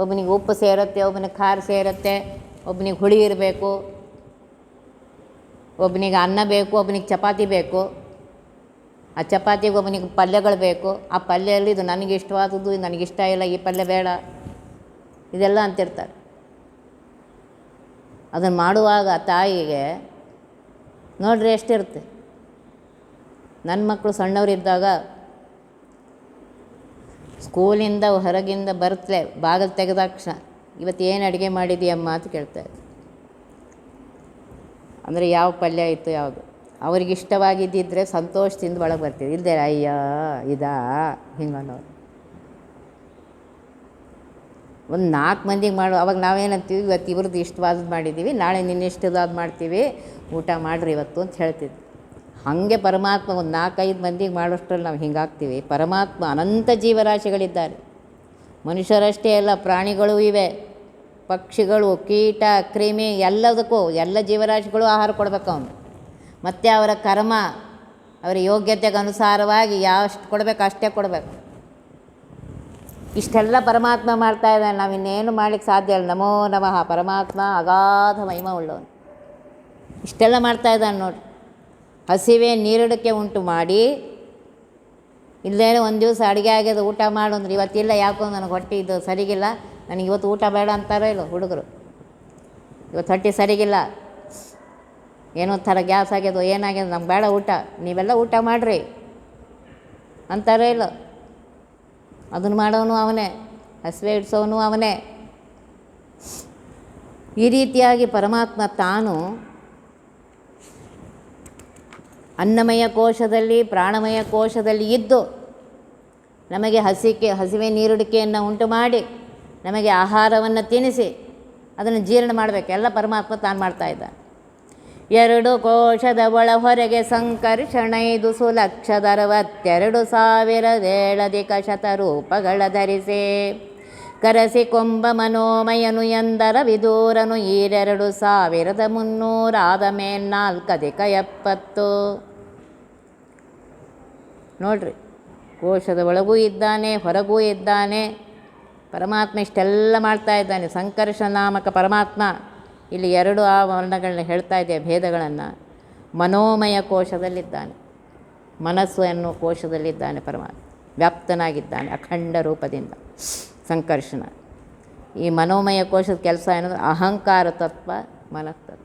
ಒಬ್ಬನಿಗೆ ಉಪ್ಪು ಸೇರುತ್ತೆ, ಒಬ್ಬನಿಗೆ ಖಾರ ಸೇರುತ್ತೆ, ಒಬ್ಬನಿಗೆ ಹುಳಿ ಇರಬೇಕು, ಒಬ್ಬನಿಗೆ ಅನ್ನ ಬೇಕು, ಒಬ್ಬನಿಗೆ ಚಪಾತಿ ಬೇಕು, ಆ ಚಪಾತಿಗೆ ಒಬ್ಬನಿಗೆ ಪಲ್ಯಗಳು ಬೇಕು, ಆ ಪಲ್ಯಲ್ಲಿ ಇದು ನನಗೆ ಇಷ್ಟವಾದದ್ದು, ಇದು ನನಗಿಷ್ಟ ಇಲ್ಲ, ಈ ಪಲ್ಯ ಬೇಡ, ಇದೆಲ್ಲ ಅಂತಿರ್ತಾರೆ. ಅದನ್ನು ಮಾಡುವಾಗ ತಾಯಿಗೆ ನೋಡ್ರಿ ಎಷ್ಟಿರುತ್ತೆ. ನನ್ನ ಮಕ್ಕಳು ಸಣ್ಣವರಿದ್ದಾಗ ಸ್ಕೂಲಿಂದ ಹೊರಗಿಂದ ಬರುತ್ತಲೇ ಬಾಗಿಲು ತೆಗೆದಾಕ್ಷಣ ಇವತ್ತು ಏನು ಅಡುಗೆ ಮಾಡಿದೀಯಮ್ಮ ಅಂತ ಕೇಳ್ತಾರೆ. ಅಂದರೆ ಯಾವ ಪಲ್ಯ ಇತ್ತು ಯಾವುದು ಅವ್ರಿಗೆ ಇಷ್ಟವಾಗಿದ್ದಿದ್ರೆ ಸಂತೋಷದಿಂದ ಒಳಗೆ ಬರ್ತೀವಿ, ಇಲ್ಲದೆ ಅಯ್ಯ ಇದಾ ಹಿಂಗೆ ಅನ್ನೋರು. ಒಂದು 4 ಮಂದಿಗೆ ಅವಾಗ ನಾವೇನಂತೀವಿ, ಇವತ್ತು ಇವ್ರದ್ದು ಇಷ್ಟವಾದದ್ದು ಮಾಡಿದ್ದೀವಿ, ನಾಳೆ ನಿನ್ನಿಷ್ಟದಾದ ಮಾಡ್ತೀವಿ, ಊಟ ಮಾಡಿರಿ ಇವತ್ತು ಅಂತ ಹೇಳ್ತಿದ್ವಿ. ಹಾಗೆ ಪರಮಾತ್ಮ ಒಂದು 4-5 ಮಂದಿಗೆ ಮಾಡೋಷ್ಟರಲ್ಲಿ ನಾವು ಹಿಂಗಾಗ್ತೀವಿ. ಪರಮಾತ್ಮ ಅನಂತ ಜೀವರಾಶಿಗಳಿದ್ದಾರೆ. ಮನುಷ್ಯರಷ್ಟೇ ಅಲ್ಲ, ಪ್ರಾಣಿಗಳು ಇವೆ, ಪಕ್ಷಿಗಳು, ಕೀಟ, ಕ್ರಿಮಿ, ಎಲ್ಲದಕ್ಕೂ ಎಲ್ಲ ಜೀವರಾಶಿಗಳು ಆಹಾರ ಕೊಡಬೇಕು ಅವನು. ಮತ್ತು ಅವರ ಕರ್ಮ, ಅವರ ಯೋಗ್ಯತೆಗೆ ಅನುಸಾರವಾಗಿ ಎಷ್ಟು ಕೊಡಬೇಕು ಅಷ್ಟೇ ಕೊಡಬೇಕು. ಇಷ್ಟೆಲ್ಲ ಪರಮಾತ್ಮ ಮಾಡ್ತಾ ಇದ್ದಾನೆ, ನಾವು ಇನ್ನೇನು ಮಾಡಲಿಕ್ಕೆ ಸಾಧ್ಯ ಇಲ್ಲ. ನಮೋ ನಮಃ. ಪರಮಾತ್ಮ ಅಗಾಧ ಮಹಿಮೆ ಉಳ್ಳವನು, ಇಷ್ಟೆಲ್ಲ ಮಾಡ್ತಾ ಇದ್ದಾನೆ ನೋಡಿ. ಹಸಿವೆ ನೀರುಡಿಕೆ ಉಂಟು ಮಾಡಿ, ಇಲ್ಲೇನೋ ಒಂದು ದಿವಸ ಅಡುಗೆ ಆಗ್ಯದ ಊಟ ಮಾಡು ಅಂದ್ರೆ ಇವತ್ತಿಲ್ಲ, ಯಾಕೋ ನನಗೆ ಹೊಟ್ಟೆ ಇದು ಸರಿಗಿಲ್ಲ, ನನಗೆ ಇವತ್ತು ಊಟ ಬೇಡ ಅಂತಾರೋ ಇಲ್ಲ ಹುಡುಗರು, ಇವತ್ತು ಹೊಟ್ಟೆ ಸರಿಗಿಲ್ಲ, ಏನೋ ಥರ ಗ್ಯಾಸ್ ಆಗ್ಯದೋ ಏನಾಗ್ಯದ, ನಮ್ಗೆ ಬೇಡ ಊಟ, ನೀವೆಲ್ಲ ಊಟ ಮಾಡಿರಿ ಅಂತಾರೆ ಇಲ್ಲ. ಅದನ್ನು ಮಾಡೋನು ಅವನೇ, ಹಸಿವೆ ಇಡ್ಸೋನು ಅವನೇ. ಈ ರೀತಿಯಾಗಿ ಪರಮಾತ್ಮ ತಾನು ಅನ್ನಮಯ ಕೋಶದಲ್ಲಿ ಪ್ರಾಣಮಯ ಕೋಶದಲ್ಲಿ ಇದ್ದು ನಮಗೆ ಹಸಿವೆ ನೀರುಡಿಕೆಯನ್ನು ಉಂಟು ಮಾಡಿ ನಮಗೆ ಆಹಾರವನ್ನು ತಿನ್ನಿಸಿ ಅದನ್ನು ಜೀರ್ಣ ಮಾಡಬೇಕು. ಎಲ್ಲ ಪರಮಾತ್ಮ ತಾನು ಮಾಡ್ತಾಯಿದ್ದ. 2 ಕೋಶದ ಒಳ ಹೊರಗೆ ಸಂಕರ್ಷಣೈದು ಸುಲಕ್ಷ62,000 ಶತರೂಪಗಳ ಧರಿಸೆ ಕರಸಿ ಕೊಂಬ ಮನೋಮಯನು ಎಂದರ ವಿದೂರನು 2,300 ಆದ ಮೇಲ್ನಾಲ್ಕಧಿಕ 70. ನೋಡ್ರಿ, ಕೋಶದ ಒಳಗೂ ಇದ್ದಾನೆ, ಹೊರಗೂ ಇದ್ದಾನೆ ಪರಮಾತ್ಮ. ಇಷ್ಟೆಲ್ಲ ಮಾಡ್ತಾ ಇದ್ದಾನೆ. ಸಂಕರ್ಷ ನಾಮಕ ಪರಮಾತ್ಮ ಇಲ್ಲಿ 2 ಆ ವರ್ಣಗಳನ್ನ ಹೇಳ್ತಾ ಇದೆ, ಭೇದಗಳನ್ನು. ಮನೋಮಯ ಕೋಶದಲ್ಲಿದ್ದಾನೆ, ಮನಸ್ಸು ಎನ್ನುವ ಕೋಶದಲ್ಲಿದ್ದಾನೆ ಪರಮಾತ್ಮ, ವ್ಯಾಪ್ತನಾಗಿದ್ದಾನೆ ಅಖಂಡ ರೂಪದಿಂದ ಸಂಕರ್ಷಣ. ಈ ಮನೋಮಯ ಕೋಶದ ಕೆಲಸ ಏನಂದ್ರೆ ಅಹಂಕಾರ ತತ್ವ, ಮನಸ್ತತ್ವ.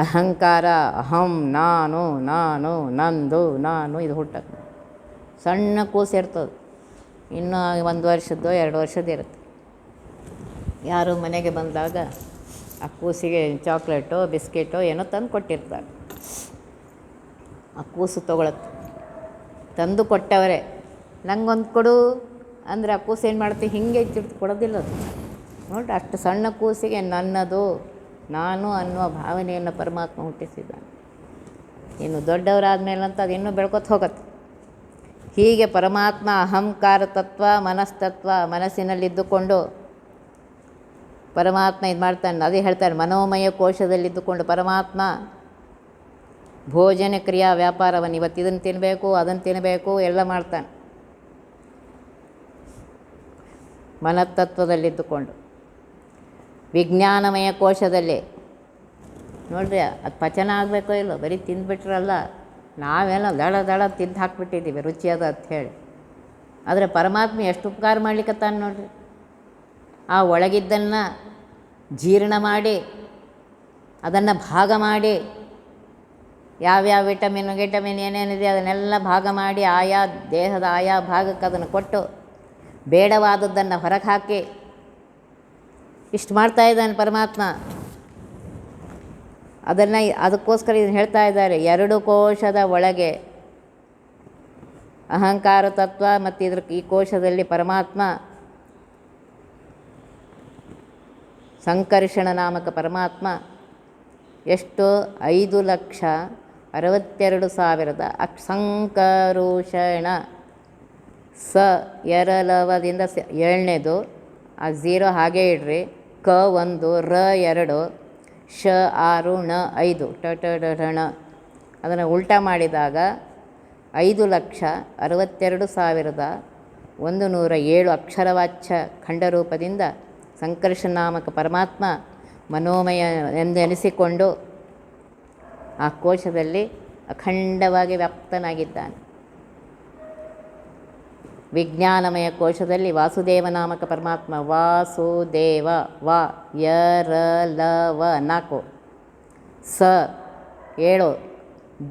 ಅಹಂಕಾರ, ಅಹಂ, ನಾನು ನಾನು ನಂದು ನಾನು, ಇದು ಹುಟ್ಟಕ್ಕೆ ಸಣ್ಣ ಕೂಸು ಇರ್ತದೆ. ಇನ್ನೂ 1 ವರ್ಷದ್ದೋ 2 ವರ್ಷದ್ದು ಇರುತ್ತೆ. ಯಾರು ಮನೆಗೆ ಬಂದಾಗ ಆ ಕೂಸಿಗೆ ಚಾಕ್ಲೇಟೋ ಬಿಸ್ಕೆಟೋ ಏನೋ ತಂದು ಕೊಟ್ಟಿರ್ತಾರೆ. ಆ ಕೂಸು ತೊಗೊಳತ್ತೆ, ತಂದು ಕೊಟ್ಟವರೇ ನಂಗೊಂದು ಕೊಡು ಅಂದರೆ ಆ ಕೂಸು ಏನು ಮಾಡುತ್ತೆ, ಹಿಂಗೆ ಇಚ್ಚಿಡ್ತು, ಕೊಡೋದಿಲ್ಲ ಅದು. ನೋಡ್ರಿ, ಅಷ್ಟು ಸಣ್ಣ ಕೂಸಿಗೆ ನನ್ನದು ನಾನು ಅನ್ನುವ ಭಾವನೆಯನ್ನು ಪರಮಾತ್ಮ ಹುಟ್ಟಿಸಿದ್ದಾನೆ. ಇನ್ನು ದೊಡ್ಡವರಾದ್ಮೇಲಂತ ಅದು ಇನ್ನೂ ಬೆಳ್ಕೊತ ಹೋಗುತ್ತೆ. ಹೀಗೆ ಪರಮಾತ್ಮ ಅಹಂಕಾರ ತತ್ವ, ಮನಸ್ತತ್ವ, ಮನಸ್ಸಿನಲ್ಲಿದ್ದುಕೊಂಡು ಪರಮಾತ್ಮ ಇದು ಮಾಡ್ತಾನೆ. ಅದೇ ಹೇಳ್ತಾರೆ, ಮನೋಮಯ ಕೋಶದಲ್ಲಿದ್ದುಕೊಂಡು ಪರಮಾತ್ಮ ಭೋಜನ ಕ್ರಿಯಾ ವ್ಯಾಪಾರವನ್ನು ಇವತ್ತು ಇದನ್ನು ತಿನ್ನಬೇಕು ಅದನ್ನು ತಿನ್ನಬೇಕು ಎಲ್ಲ ಮಾಡ್ತಾನೆ ಮನತತ್ವದಲ್ಲಿದ್ದುಕೊಂಡು. ವಿಜ್ಞಾನಮಯ ಕೋಶದಲ್ಲಿ ನೋಡ್ರಿ, ಅದು ಪಚನ ಆಗಬೇಕೋ ಇಲ್ಲೋ, ಬರೀ ತಿಂದುಬಿಟ್ರಲ್ಲ, ನಾವೆಲ್ಲ ದಳ ದಳ ತಿಂದು ಹಾಕ್ಬಿಟ್ಟಿದ್ದೀವಿ ರುಚಿಯಾದ ಅಂಥೇಳಿ. ಆದರೆ ಪರಮಾತ್ಮ ಎಷ್ಟು ಉಪಕಾರ ಮಾಡ್ಲಿಕ್ಕತ್ತಾನೆ ನೋಡ್ರಿ. ಆ ಒಳಗಿದ್ದನ್ನು ಜೀರ್ಣ ಮಾಡಿ ಅದನ್ನು ಭಾಗ ಮಾಡಿ, ಯಾವ್ಯಾವ ವಿಟಮಿನ್ ಏನೇನಿದೆ ಅದನ್ನೆಲ್ಲ ಭಾಗ ಮಾಡಿ ಆಯಾ ದೇಹದ ಆಯಾ ಭಾಗಕ್ಕೆ ಅದನ್ನು ಕೊಟ್ಟು ಬೇಡವಾದದ್ದನ್ನು ಹೊರಗೆ ಹಾಕಿ ಇಷ್ಟು ಮಾಡ್ತಾಯಿದ್ದಾನೆ ಪರಮಾತ್ಮ. ಅದಕ್ಕೋಸ್ಕರ ಇದನ್ನು ಹೇಳ್ತಾ ಇದ್ದಾರೆ, 2 ಕೋಶದ ಒಳಗೆ ಅಹಂಕಾರ ತತ್ವ ಮತ್ತು ಈ ಕೋಶದಲ್ಲಿ ಪರಮಾತ್ಮ ಸಂಕರ್ಷಣ ನಾಮಕ ಪರಮಾತ್ಮ ಎಷ್ಟು 5,62,000 ಸಂಕರುಷಣ ಸ ಎರಲವದಿಂದ 7ನೇದು, ಆ 0 ಹಾಗೇ ಇಡ್ರಿ. ಕ 1, ರ 2, ಶ 6, ಣ 5 ಟ ಅದನ್ನು ಉಲ್ಟಾ ಮಾಡಿದಾಗ 5,62,107 ಅಕ್ಷರವಾಚ್ಯ ಖಂಡರೂಪದಿಂದ ಸಂಕರ್ಷಣ ನಾಮಕ ಪರಮಾತ್ಮ ಮನೋಮಯ ಎಂದೆನಿಸಿಕೊಂಡು ಆ ಕೋಶದಲ್ಲಿ ಅಖಂಡವಾಗಿ ವ್ಯಾಪ್ತನಾಗಿದ್ದಾನೆ. ವಿಜ್ಞಾನಮಯ ಕೋಶದಲ್ಲಿ ವಾಸುದೇವ ನಾಮಕ ಪರಮಾತ್ಮ, ವಾಸುದೇವ ವ ಯರಲವ 4, ಸ 7,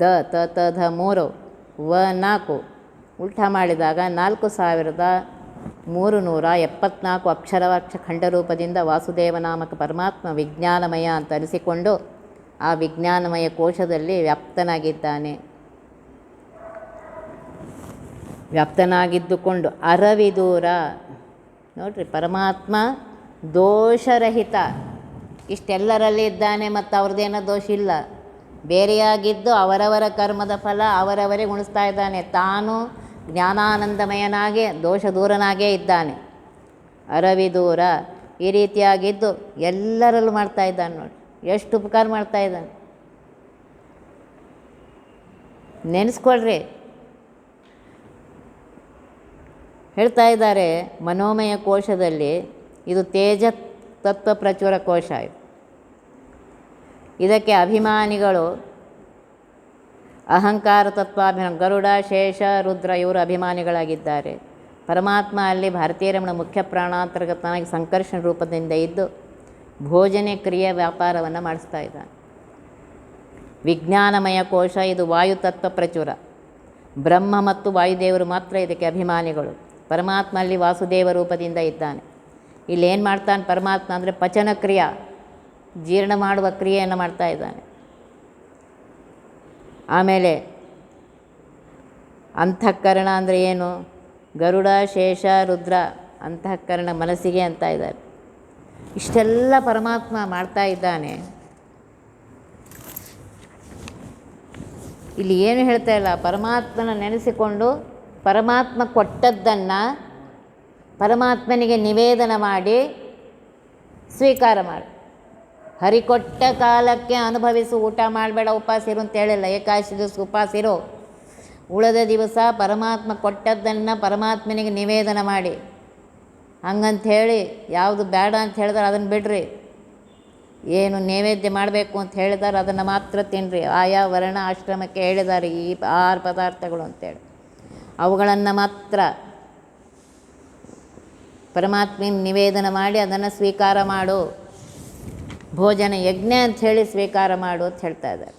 ದ ತ ತ ಧ 3, ವ 4 ಉಲ್ಟಾ ಮಾಡಿದಾಗ 4,374 ಅಕ್ಷರವಾಕ್ಷ ಖಂಡರೂಪದಿಂದ ವಾಸುದೇವ ನಾಮಕ ಪರಮಾತ್ಮ ವಿಜ್ಞಾನಮಯ ಅಂತ ಅನಿಸಿಕೊಂಡು ಆ ವಿಜ್ಞಾನಮಯ ಕೋಶದಲ್ಲಿ ವ್ಯಾಪ್ತನಾಗಿದ್ದುಕೊಂಡು ಅರವಿದೂರ. ನೋಡ್ರಿ, ಪರಮಾತ್ಮ ದೋಷರಹಿತ, ಇಷ್ಟೆಲ್ಲರಲ್ಲಿ ಇದ್ದಾನೆ ಮತ್ತು ಅವ್ರದ್ದೇನೋ ದೋಷ ಇಲ್ಲ. ಬೇರೆಯಾಗಿದ್ದು ಅವರವರ ಕರ್ಮದ ಫಲ ಅವರವರೇ ಉಣಿಸ್ತಾ ಇದ್ದಾನೆ. ತಾನು ಜ್ಞಾನಾನಂದಮಯನಾಗಿ ದೋಷ ದೂರನಾಗೇ ಇದ್ದಾನೆ. ಅರವಿದೂರ ಈ ರೀತಿಯಾಗಿದ್ದು ಎಲ್ಲರಲ್ಲೂ ಮಾಡ್ತಾ ಇದ್ದಾನೆ. ನೋಡಿ ಎಷ್ಟು ಉಪಕಾರ ಮಾಡ್ತಾ ಇದ್ದಾನೆ, ನೆನೆಸ್ಕೊಳ್ರಿ. ಹೇಳ್ತಾ ಇದ್ದಾರೆ, ಮನೋಮಯ ಕೋಶದಲ್ಲಿ ಇದು ತೇಜ ತತ್ವ ಪ್ರಚುರ ಕೋಶ. ಇದಕ್ಕೆ ಅಭಿಮಾನಿಗಳು ಅಹಂಕಾರ ತತ್ವಾಭಿಮಾನ, ಗರುಡ, ಶೇಷ, ರುದ್ರ ಇವರು ಅಭಿಮಾನಿಗಳಾಗಿದ್ದಾರೆ. ಪರಮಾತ್ಮ ಅಲ್ಲಿ ಭಾರತೀಯ ರಮಣ ಮುಖ್ಯ ಪ್ರಾಣಾಂತರ್ಗತನಾಗಿ ಸಂಕರ್ಷಣ ರೂಪದಿಂದ ಇದ್ದು ಭೋಜನ ಕ್ರಿಯೆ ವ್ಯಾಪಾರವನ್ನು ಮಾಡಿಸ್ತಾ ಇದ್ದಾನೆ. ವಿಜ್ಞಾನಮಯ ಕೋಶ ಇದು ವಾಯುತತ್ವ ಪ್ರಚುರ. ಬ್ರಹ್ಮ ಮತ್ತು ವಾಯುದೇವರು ಮಾತ್ರ ಇದಕ್ಕೆ ಅಭಿಮಾನಿಗಳು. ಪರಮಾತ್ಮ ಅಲ್ಲಿ ವಾಸುದೇವ ರೂಪದಿಂದ ಇದ್ದಾನೆ. ಇಲ್ಲಿ ಏನು ಮಾಡ್ತಾನೆ ಪರಮಾತ್ಮ ಅಂದರೆ ಪಚನ ಕ್ರಿಯೆ, ಜೀರ್ಣ ಮಾಡುವ ಕ್ರಿಯೆಯನ್ನು ಮಾಡ್ತಾ ಇದ್ದಾನೆ. ಆಮೇಲೆ ಅಂತಃಕರಣ ಅಂದರೆ ಏನು? ಗರುಡ, ಶೇಷ, ರುದ್ರ, ಅಂತಃಕರಣ ಮನಸ್ಸಿಗೆ ಅಂತ ಇದ್ದಾರೆ. ಇಷ್ಟೆಲ್ಲ ಪರಮಾತ್ಮ ಮಾಡ್ತಾ ಇದ್ದಾನೆ. ಇಲ್ಲಿ ಏನು ಹೇಳ್ತಾ ಇಲ್ಲ, ಪರಮಾತ್ಮನ ನೆನೆಸಿಕೊಂಡು ಪರಮಾತ್ಮ ಕೊಟ್ಟದ್ದನ್ನು ಪರಮಾತ್ಮನಿಗೆ ನಿವೇದನ ಮಾಡಿ ಸ್ವೀಕಾರ ಮಾಡಿ. ಹರಿಕೊಟ್ಟ ಕಾಲಕ್ಕೆ ಅನುಭವಿಸು, ಊಟ ಮಾಡಬೇಡ, ಉಪವಾಸಿರು ಅಂತ ಹೇಳಿಲ್ಲ. ಏಕಾದಶಿ ದಿವಸ ಉಪವಾಸಿರು. ಉಳಿದ ದಿವಸ ಪರಮಾತ್ಮ ಕೊಟ್ಟದ್ದನ್ನು ಪರಮಾತ್ಮನಿಗೆ ನಿವೇದನ ಮಾಡಿ. ಹಂಗಂಥೇಳಿ ಯಾವುದು ಬೇಡ ಅಂತ ಹೇಳಿದ್ರೆ ಅದನ್ನು ಬಿಡ್ರಿ. ಏನು ನೈವೇದ್ಯ ಮಾಡಬೇಕು ಅಂತ ಹೇಳಿದಾರೆ ಅದನ್ನು ಮಾತ್ರ ತಿನ್ನಿರಿ. ಆಯಾ ವರ್ಣ ಆಶ್ರಮಕ್ಕೆ ಹೇಳಿದ್ದಾರೆ ಈ ಆಹಾರ ಪದಾರ್ಥಗಳು ಅಂತೇಳಿ. ಅವುಗಳನ್ನು ಮಾತ್ರ ಪರಮಾತ್ಮನ ನಿವೇದನ ಮಾಡಿ ಅದನ್ನು ಸ್ವೀಕಾರ ಮಾಡು. ಭೋಜನ ಯಜ್ಞ ಅಂಥೇಳಿ ಸ್ವೀಕಾರ ಮಾಡು ಅಂತ ಹೇಳ್ತಾ ಇದ್ದಾರೆ.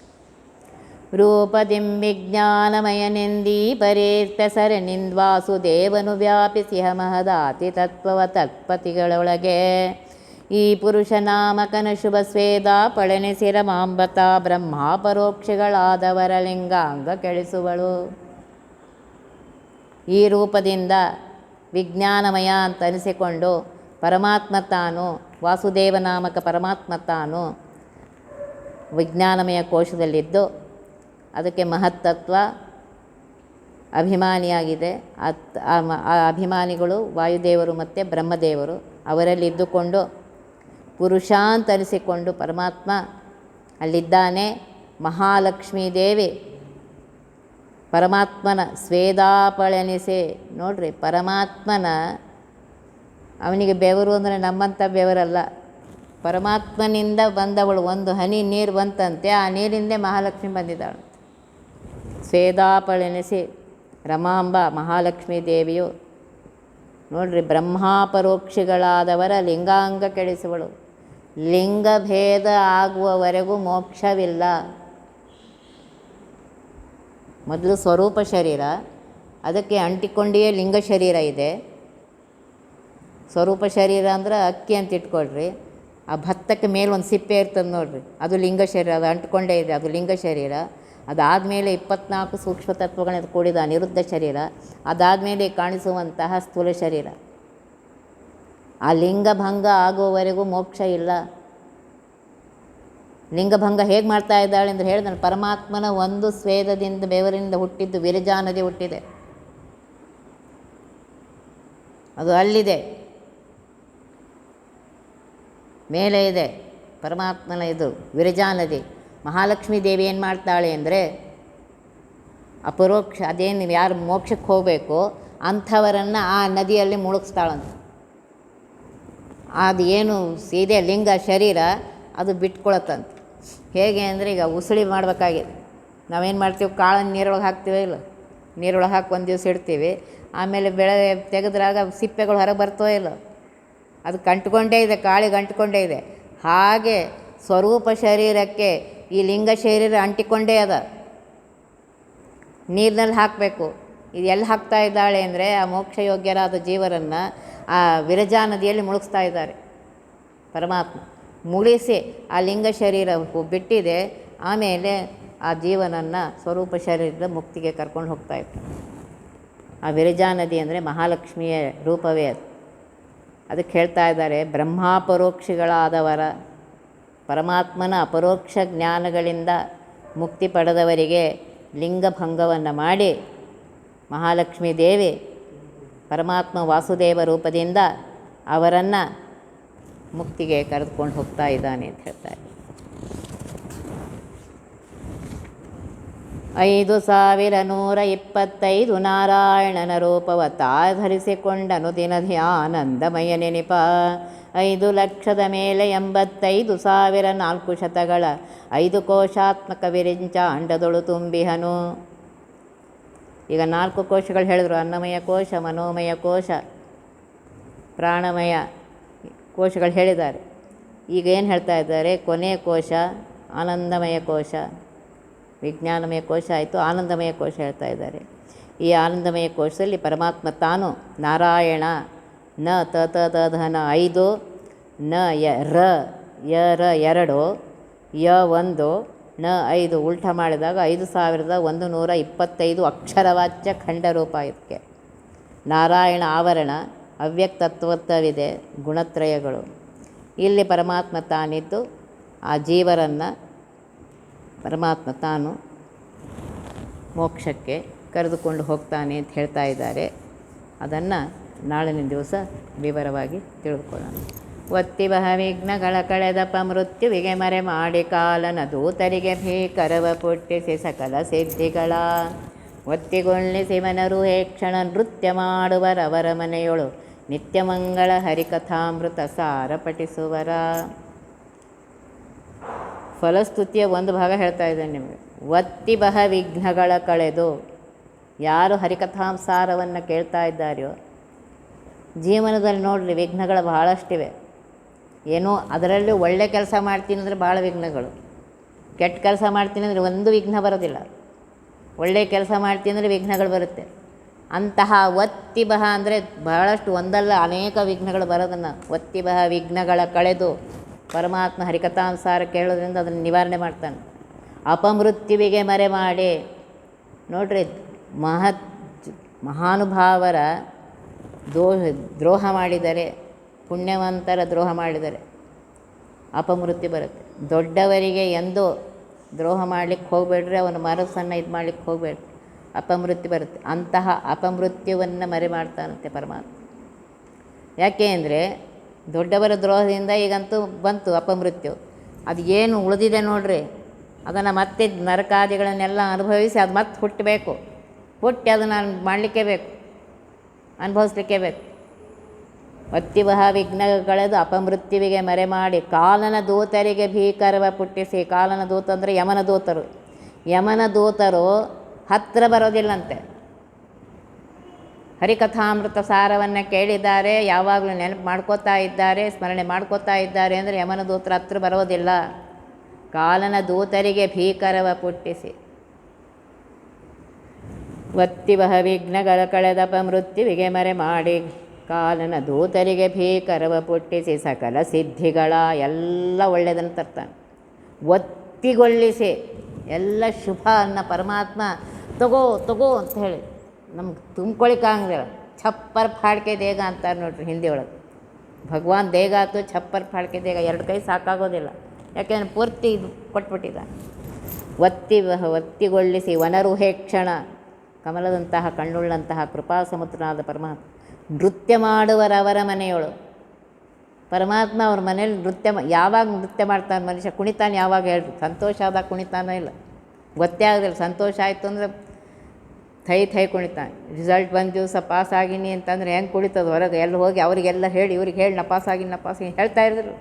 ರೂಪದಿಂ ವಿಜ್ಞಾನಮಯನೆಂದೀ ಪರೇರ್ಪೆಸರ ನಿಂದ್ವಾಸುದೇವನು ವ್ಯಾಪಿಸಿಹ ಮಹದಾತಿ ತತ್ವವ ತತ್ಪತಿಗಳೊಳಗೆ. ಈ ಪುರುಷ ನಾಮಕನ ಶುಭ ಸ್ವೇದ ಪಳನಿಸಿರ ಮಾಂಬತ ಬ್ರಹ್ಮ ಪರೋಕ್ಷಗಳಾದವರ ಲಿಂಗಾಂಗ ಕೆಳಿಸುವಳು. ಈ ರೂಪದಿಂದ ವಿಜ್ಞಾನಮಯ ಅಂತ ಅನಿಸಿಕೊಂಡು ಪರಮಾತ್ಮ ತಾನು, ವಾಸುದೇವ ನಾಮಕ ಪರಮಾತ್ಮ ತಾನು ವಿಜ್ಞಾನಮಯ ಕೋಶದಲ್ಲಿದ್ದು ಅದಕ್ಕೆ ಮಹತ್ತತ್ವ ಅಭಿಮಾನಿಯಾಗಿದೆ. ಆ ಅಭಿಮಾನಿಗಳು ವಾಯುದೇವರು ಮತ್ತು ಬ್ರಹ್ಮದೇವರು. ಅವರಲ್ಲಿ ಇದ್ದುಕೊಂಡು ಪುರುಷ ಅಂತ ಅನಿಸಿಕೊಂಡು ಪರಮಾತ್ಮ ಅಲ್ಲಿದ್ದಾನೆ. ಮಹಾಲಕ್ಷ್ಮೀ ದೇವಿ ಪರಮಾತ್ಮನ ಸ್ವೇದಾಪಳನಿಸೆ. ನೋಡ್ರಿ, ಪರಮಾತ್ಮನ ಅವನಿಗೆ ಬೆವರು ಅಂದರೆ ನಮ್ಮಂಥ ಬೆವರಲ್ಲ. ಪರಮಾತ್ಮನಿಂದ ಬಂದವಳು. ಒಂದು ಹನಿ ನೀರು ಬಂತಂತೆ, ಆ ನೀರಿಂದೇ ಮಹಾಲಕ್ಷ್ಮಿ ಬಂದಿದ್ದಾಳು. ಸ್ವೇದಾಪಳನಿಸಿ ರಮಾಂಬ ಮಹಾಲಕ್ಷ್ಮೀ ದೇವಿಯು ನೋಡ್ರಿ, ಬ್ರಹ್ಮಾಪರೋಕ್ಷಿಗಳಾದವರ ಲಿಂಗಾಂಗ ಕೆಡಿಸುವಳು. ಲಿಂಗಭೇದ ಆಗುವವರೆಗೂ ಮೋಕ್ಷವಿಲ್ಲ. ಮೊದಲು ಸ್ವರೂಪ ಶರೀರ, ಅದಕ್ಕೆ ಅಂಟಿಕೊಂಡಿಯೇ ಲಿಂಗ ಶರೀರ ಇದೆ. ಸ್ವರೂಪ ಶರೀರ ಅಂದ್ರೆ ಅಕ್ಕಿ ಅಂತ ಇಟ್ಕೊಳ್ರಿ. ಆ ಭತ್ತಕ್ಕೆ ಮೇಲೆ ಒಂದು ಸಿಪ್ಪೆ ಇರ್ತದೆ ನೋಡ್ರಿ, ಅದು ಲಿಂಗ ಶರೀರ. ಅದು ಅಂಟ್ಕೊಂಡೇ ಇದೆ, ಅದು ಲಿಂಗ ಶರೀರ. ಅದಾದಮೇಲೆ 24 ಸೂಕ್ಷ್ಮ ತತ್ವಗಳಿಂದ ಕೂಡಿದ ಅನಿರುದ್ಧ ಶರೀರ. ಅದಾದಮೇಲೆ ಕಾಣಿಸುವಂತಹ ಸ್ಥೂಲ ಶರೀರ. ಆ ಲಿಂಗಭಂಗ ಆಗುವವರೆಗೂ ಮೋಕ್ಷ ಇಲ್ಲ. ಲಿಂಗಭಂಗ ಹೇಗೆ ಮಾಡ್ತಾ ಇದ್ದಾಳೆ ಅಂದರೆ ಹೇಳಿದ್ರೆ, ಪರಮಾತ್ಮನ ಒಂದು ಸ್ವೇದದಿಂದ ಬೆವರಿಂದ ಹುಟ್ಟಿದ್ದು ವಿರಜಾ ನದಿ ಹುಟ್ಟಿದೆ. ಅದು ಅಲ್ಲಿದೆ, ಮೇಲೆ ಇದೆ ಪರಮಾತ್ಮನ ಇದು ವಿರಜಾ ನದಿ. ಮಹಾಲಕ್ಷ್ಮೀ ದೇವಿ ಏನು ಮಾಡ್ತಾಳೆ ಅಂದರೆ ಅಪರೋಕ್ಷ, ಅದೇನು ಯಾರು ಮೋಕ್ಷಕ್ಕೆ ಹೋಗಬೇಕು ಅಂಥವರನ್ನು ಆ ನದಿಯಲ್ಲಿ ಮುಳುಗಿಸ್ತಾಳಂತ. ಅದು ಏನು ಸೀದೆ ಲಿಂಗ ಶರೀರ ಅದು ಬಿಟ್ಕೊಳತ್ತಂತ. ಹೇಗೆ ಅಂದರೆ, ಈಗ ಉಸುಳಿ ಮಾಡಬೇಕಾಗಿದೆ. ನಾವೇನು ಮಾಡ್ತೀವಿ, ಕಾಳನ್ನು ನೀರೊಳಗೆ ಹಾಕ್ತೀವಿ ಇಲ್ಲ, ನೀರೊಳಗೆ ಹಾಕಿ ಒಂದು ದಿವಸ ಇಡ್ತೀವಿ. ಆಮೇಲೆ ಬೆಳಗ್ಗೆ ತೆಗೆದ್ರಾಗ ಸಿಪ್ಪೆಗಳು ಹೊರಗೆ ಬರ್ತೋ ಇಲ್ಲ, ಅದು ಕಂಟ್ಕೊಂಡೇ ಇದೆ, ಕಾಳಿಗೆ ಅಂಟಿಕೊಂಡೇ ಇದೆ. ಹಾಗೆ ಸ್ವರೂಪ ಶರೀರಕ್ಕೆ ಈ ಲಿಂಗ ಶರೀರ ಅಂಟಿಕೊಂಡೇ ಅದ. ನೀರಿನಲ್ಲಿ ಹಾಕಬೇಕು. ಇದು ಎಲ್ಲಿ ಹಾಕ್ತಾ ಇದ್ದಾಳೆ ಅಂದರೆ, ಆ ಮೋಕ್ಷಯೋಗ್ಯರಾದ ಜೀವರನ್ನು ಆ ವಿರಜಾ ನದಿಯಲ್ಲಿ ಮುಳುಗಿಸ್ತಾ ಇದ್ದಾರೆ ಪರಮಾತ್ಮ. ಮುಳಿಸಿ ಆ ಲಿಂಗ ಶರೀರ ಬಿಟ್ಟಿದೆ. ಆಮೇಲೆ ಆ ಜೀವನನ್ನು ಸ್ವರೂಪ ಶರೀರದ ಮುಕ್ತಿಗೆ ಕರ್ಕೊಂಡು ಹೋಗ್ತಾ ಇತ್ತು. ಆ ವಿರಜಾ ನದಿ ಅಂದರೆ ಮಹಾಲಕ್ಷ್ಮಿಯ ರೂಪವೇ ಅದು. ಅದಕ್ಕೆ ಹೇಳ್ತಾ ಇದ್ದಾರೆ, ಬ್ರಹ್ಮಾಪರೋಕ್ಷಿಗಳಾದವರ, ಪರಮಾತ್ಮನ ಅಪರೋಕ್ಷ ಜ್ಞಾನಗಳಿಂದ ಮುಕ್ತಿ ಪಡೆದವರಿಗೆ ಲಿಂಗಭಂಗವನ್ನು ಮಾಡಿ ಮಹಾಲಕ್ಷ್ಮೀ ದೇವಿ ಪರಮಾತ್ಮ ವಾಸುದೇವ ರೂಪದಿಂದ ಅವರನ್ನು ಮುಕ್ತಿಗೆ ಕರೆದುಕೊಂಡು ಹೋಗ್ತಾ ಇದ್ದಾನೆ ಅಂತ ಹೇಳ್ತಾರೆ. 5125 ನಾರಾಯಣನ ರೂಪವ ಧರಿಸಿಕೊಂಡನು ದಿನ ಧ್ಯಾನಂದಮಯ ನೆನಪ. 5 ಲಕ್ಷದ ಮೇಲೆ 85,000 4 ಶತಗಳ 5 ಕೋಶಾತ್ಮಕ ವಿರಿಂಚ ಅಂಡದೊಳು ತುಂಬಿಹನು. ಈಗ 4 ಕೋಶಗಳು ಹೇಳಿದ್ರು, ಅನ್ನಮಯ ಕೋಶ, ಮನೋಮಯ ಕೋಶ, ಪ್ರಾಣಮಯ ಕೋಶಗಳು ಹೇಳಿದ್ದಾರೆ. ಈಗ ಏನು ಹೇಳ್ತಾ ಇದ್ದಾರೆ, ಕೊನೆಯ ಕೋಶ ಆನಂದಮಯ ಕೋಶ. ವಿಜ್ಞಾನಮಯ ಕೋಶ ಆಯಿತು, ಆನಂದಮಯ ಕೋಶ ಹೇಳ್ತಾ ಇದ್ದಾರೆ. ಈ ಆನಂದಮಯ ಕೋಶದಲ್ಲಿ ಪರಮಾತ್ಮ ತಾನು ನಾರಾಯಣ, ನ ತ ತ ತ ಧನ 5, ನ ರ ಯ ರ 2, ಯ 1, ನ 5 ಉಲ್ಟ ಮಾಡಿದಾಗ 5125 ಅಕ್ಷರವಾಚ್ಯ ಖಂಡರೂಪ. ಇದಕ್ಕೆ ನಾರಾಯಣ ಆವರಣ, ಅವ್ಯಕ್ತತ್ವತ್ವವಿದೆ, ಗುಣತ್ರಯಗಳು. ಇಲ್ಲಿ ಪರಮಾತ್ಮ ತಾನಿದ್ದು ಆ ಜೀವರನ್ನು ಪರಮಾತ್ಮ ತಾನು ಮೋಕ್ಷಕ್ಕೆ ಕರೆದುಕೊಂಡು ಹೋಗ್ತಾನೆ ಅಂತ ಹೇಳ್ತಾ ಇದ್ದಾರೆ. ಅದನ್ನು ನಾಳಿನ ದಿವಸ ವಿವರವಾಗಿ ತಿಳಿದುಕೊಳ್ಳೋಣ. ಒತ್ತಿಬಹ ವಿಘ್ನಗಳ ಕಳೆದಪ ಮೃತ್ಯುವಿಗೆ ಮರೆ ಮಾಡಿ ಕಾಲನ ದೂತರಿಗೆ ಭೀಕರವ ಪುಟ್ಟಿಸಿ ಸಕಲ ಸಿದ್ಧಿಗಳ ಒತ್ತಿಗೊಳ್ಳಿಸಿ ಮನರು ಕ್ಷಣ ನೃತ್ಯ ಮಾಡುವರವರ ಮನೆಯೊಳು ನಿತ್ಯಮಂಗಳ ಹರಿಕಥಾಮೃತ ಸಾರ ಪಠಿಸುವರ. ಫಲಸ್ತುತಿಯ ಒಂದು ಭಾಗ ಹೇಳ್ತಾ ಇದ್ದೇನೆ ನಿಮಗೆ. ಒತ್ತಿಬಹ ವಿಘ್ನಗಳ ಕಳೆದು, ಯಾರು ಹರಿಕಥಾಂಸಾರವನ್ನು ಕೇಳ್ತಾ ಇದ್ದಾರೆಯೋ, ಜೀವನದಲ್ಲಿ ನೋಡ್ರಿ ವಿಘ್ನಗಳು ಬಹಳಷ್ಟಿವೆ. ಏನೋ ಅದರಲ್ಲಿ ಒಳ್ಳೆ ಕೆಲಸ ಮಾಡ್ತೀನಿ ಅಂದರೆ ಭಾಳ ವಿಘ್ನಗಳು, ಕೆಟ್ಟ ಕೆಲಸ ಮಾಡ್ತೀನಿ ಅಂದರೆ ಒಂದು ವಿಘ್ನ ಬರೋದಿಲ್ಲ, ಒಳ್ಳೆ ಕೆಲಸ ಮಾಡ್ತೀನಿ ಅಂದರೆ ವಿಘ್ನಗಳು ಬರುತ್ತೆ. ಅಂತಹ ಒತ್ತಿಬಹ ಅಂದರೆ ಬಹಳಷ್ಟು, ಒಂದಲ್ಲ ಅನೇಕ ವಿಘ್ನಗಳು ಬರೋದನ್ನು ಒತ್ತಿಬಹ ವಿಘ್ನಗಳ ಕಳೆದು ಪರಮಾತ್ಮ ಹರಿಕಥಾಂಸಾರ ಕೇಳೋದ್ರಿಂದ ಅದನ್ನು ನಿವಾರಣೆ ಮಾಡ್ತಾನೆ. ಅಪಮೃತ್ಯುವಿಗೆ ಮರೆ ಮಾಡಿ, ನೋಡ್ರಿ ಮಹಾನುಭಾವರ ದ್ರೋಹ ಮಾಡಿದರೆ, ಪುಣ್ಯವಂತರ ದ್ರೋಹ ಮಾಡಿದರೆ ಅಪಮೃತ್ಯು ಬರುತ್ತೆ. ದೊಡ್ಡವರಿಗೆ ಎಂದೂ ದ್ರೋಹ ಮಾಡಲಿಕ್ಕೆ ಹೋಗಬೇಡ್ರಿ, ಅವನ ಮನಸ್ಸನ್ನು ಇದು ಮಾಡಲಿಕ್ಕೆ ಹೋಗಬೇಡ್ರಿ, ಅಪಮೃತ್ಯು ಬರುತ್ತೆ. ಅಂತಹ ಅಪಮೃತ್ಯುವನ್ನು ಮರೆ ಮಾಡ್ತಾನಂತೆ ಪರಮಾತ್ಮ. ಯಾಕೆ ಅಂದರೆ ದೊಡ್ಡವರ ದ್ರೋಹದಿಂದ ಈಗಂತೂ ಬಂತು ಅಪಮೃತ್ಯು. ಅದು ಏನು ಉಳಿದಿದೆ ನೋಡ್ರಿ, ಅದನ್ನು ಮತ್ತೆ ನರಕಾದಿಗಳನ್ನೆಲ್ಲ ಅನುಭವಿಸಿ ಅದು ಮತ್ತೆ ಹುಟ್ಟಬೇಕು, ಹುಟ್ಟಿ ಅದನ್ನು ಮಾಡಲಿಕ್ಕೆ ಬೇಕು, ಅನುಭವಿಸ್ಲಿಕ್ಕೆ ಬೇಕು. ಒತ್ತಿಬಹ ವಿಘ್ನಗಳೆದು ಅಪಮೃತ್ಯುವಿಗೆ ಮರೆ ಮಾಡಿ ಕಾಲನ ದೂತರಿಗೆ ಭೀಕರವ ಪುಟ್ಟಿಸಿ. ಕಾಲನ ದೂತ ಅಂದರೆ ಯಮನ ದೂತರು. ಯಮನ ದೂತರು ಹತ್ತಿರ ಬರೋದಿಲ್ಲಂತೆ. ಹರಿಕಥಾಮೃತ ಸಾರವನ್ನು ಕೇಳಿದ್ದಾರೆ, ಯಾವಾಗಲೂ ನೆನಪು ಮಾಡ್ಕೋತಾ ಇದ್ದಾರೆ, ಸ್ಮರಣೆ ಮಾಡ್ಕೋತಾ ಇದ್ದಾರೆ ಅಂದರೆ ಯಮನ ದೂತರ ಹತ್ರ ಬರೋದಿಲ್ಲ. ಕಾಲನ ದೂತರಿಗೆ ಭೀಕರವ ಪುಟ್ಟಿಸಿ. ಒತ್ತಿಬಹ ವಿಘ್ನಗಳ ಕಳೆದಪ ಮೃತ್ಯುವಿಗೆ ಮರೆ ಮಾಡಿ ಕಾಲನ ದೂತರಿಗೆ ಭೀಕರವ ಪುಟ್ಟಿಸಿ ಸಕಲ ಸಿದ್ಧಿಗಳ ಎಲ್ಲ ಒಳ್ಳೆಯದನ್ನು ತರ್ತಾನೆ. ಒತ್ತಿಗೊಳ್ಳಿಸಿ ಎಲ್ಲ ಶುಭ ಅನ್ನ ಪರಮಾತ್ಮ ತಗೋ ತಗೋ ಅಂತ ಹೇಳಿ ನಮ್ಗೆ ತುಂಬ್ಕೊಳಿಕ್ಕಾಗಂಗಿಲ್ಲ. ಛಪ್ಪರ್ ಫಾಡ್ಕೆ ದೇಗ ಅಂತಾರೆ ನೋಡ್ರಿ ಹಿಂದಿ ಒಳಗೆ. ಭಗವಾನ್ ದೇಗ ಆಯ್ತು, ಛಪ್ಪರ್ ಫಾಡ್ಕೆ ದೇಗ, 2 ಕೈ ಸಾಕಾಗೋದಿಲ್ಲ. ಯಾಕೆಂದರೆ ಪೂರ್ತಿ ಇದು ಕೊಟ್ಬಿಟ್ಟಿದ್ದ. ಒತ್ತಿಗೊಳ್ಳಿಸಿ ವನರುಹೇ ಕ್ಷಣ, ಕಮಲದಂತಹ ಕಣ್ಣುಳ್ಳಂತಹ ಕೃಪಾ ಸಮುದ್ರನಾದ ಪರಮಾತ್ಮ ನೃತ್ಯ ಮಾಡುವರವರ ಮನೆಯೊಳು. ಪರಮಾತ್ಮ ಅವ್ರ ಮನೇಲಿ ಯಾವಾಗ ನೃತ್ಯ ಮಾಡ್ತಾನೆ ಮನುಷ್ಯ? ಕುಣಿತಾನೆ ಯಾವಾಗ ಹೇಳ್ರಿ? ಸಂತೋಷ ಆದಾಗ ಕುಣಿತಾನೋ ಇಲ್ಲ ಗೊತ್ತೇ ಆಗೋದಿಲ್ಲ. ಸಂತೋಷ ಆಯಿತು ಅಂದರೆ ಥೈ ಕುಣಿತಾನೆ. ರಿಸಲ್ಟ್ ಒಂದು ದಿವಸ ಪಾಸ್ ಆಗೀನಿ ಅಂತಂದರೆ ಹೆಂಗೆ ಕುಣಿತದ ಹೊರಗೆ ಎಲ್ಲ ಹೋಗಿ ಅವರಿಗೆಲ್ಲ ಹೇಳಿ ಇವ್ರಿಗೆ ಹೇಳಿ ನಾ ಪಾಸಾಗಿನಿ ಹೇಳ್ತಾ ಇದ್ರು.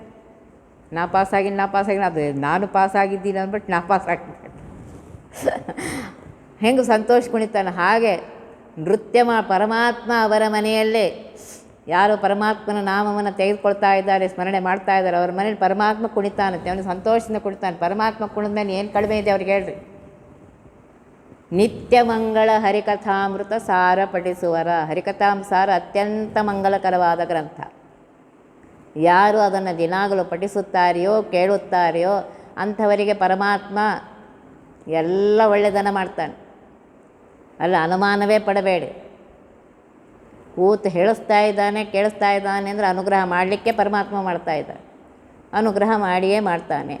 ನಾ ಪಾಸಾಗಿನಿ ಅದು ನಾನು ಪಾಸಾಗಿದ್ದೀನಿ ಅಂದ್ಬಿಟ್ಟು ನಾ ಪಾಸಾಗಿದ್ದೆ ಹೆಂಗೆ ಸಂತೋಷ ಕುಣಿತಾನೆ ಹಾಗೆ ನೃತ್ಯ ಪರಮಾತ್ಮ ಅವರ ಮನೆಯಲ್ಲೇ ಯಾರು ಪರಮಾತ್ಮನ ನಾಮವನ್ನು ತೆಗೆದುಕೊಳ್ತಾ ಇದ್ದಾರೆ, ಸ್ಮರಣೆ ಮಾಡ್ತಾ ಇದ್ದಾರೆ, ಅವ್ರ ಮನೇಲಿ ಪರಮಾತ್ಮ ಕುಣಿತಾನಂತೆ. ಅವನು ಸಂತೋಷದಿಂದ ಕುಣಿತಾನೆ. ಪರಮಾತ್ಮ ಕುಣಿದ್ಮೇಲೆ ಏನು ಕಡಿಮೆ ಇದೆ ಅವ್ರಿಗೆ ಹೇಳ್ರಿ. ನಿತ್ಯ ಮಂಗಳ ಹರಿಕಥಾಮೃತ ಸಾರ ಪಠಿಸುವರ. ಹರಿಕಥಾಂಸಾರ ಅತ್ಯಂತ ಮಂಗಲಕರವಾದ ಗ್ರಂಥ. ಯಾರು ಅದನ್ನು ದಿನಾಗಲೂ ಪಠಿಸುತ್ತಾರೆಯೋ ಕೇಳುತ್ತಾರೆಯೋ ಅಂಥವರಿಗೆ ಪರಮಾತ್ಮ ಎಲ್ಲ ಒಳ್ಳೆಯದನ್ನು ಮಾಡ್ತಾನೆ. ಅಲ್ಲ ಅನುಮಾನವೇ ಪಡಬೇಡಿ. ಕೂತು ಹೇಳಿಸ್ತಾ ಇದ್ದಾನೆ, ಕೇಳಿಸ್ತಾ ಇದ್ದಾನೆ ಅಂದರೆ ಅನುಗ್ರಹ ಮಾಡಲಿಕ್ಕೆ ಪರಮಾತ್ಮ ಮಾಡ್ತಾ ಇದ್ದಾನೆ. ಅನುಗ್ರಹ ಮಾಡಿಯೇ ಮಾಡ್ತಾನೆ.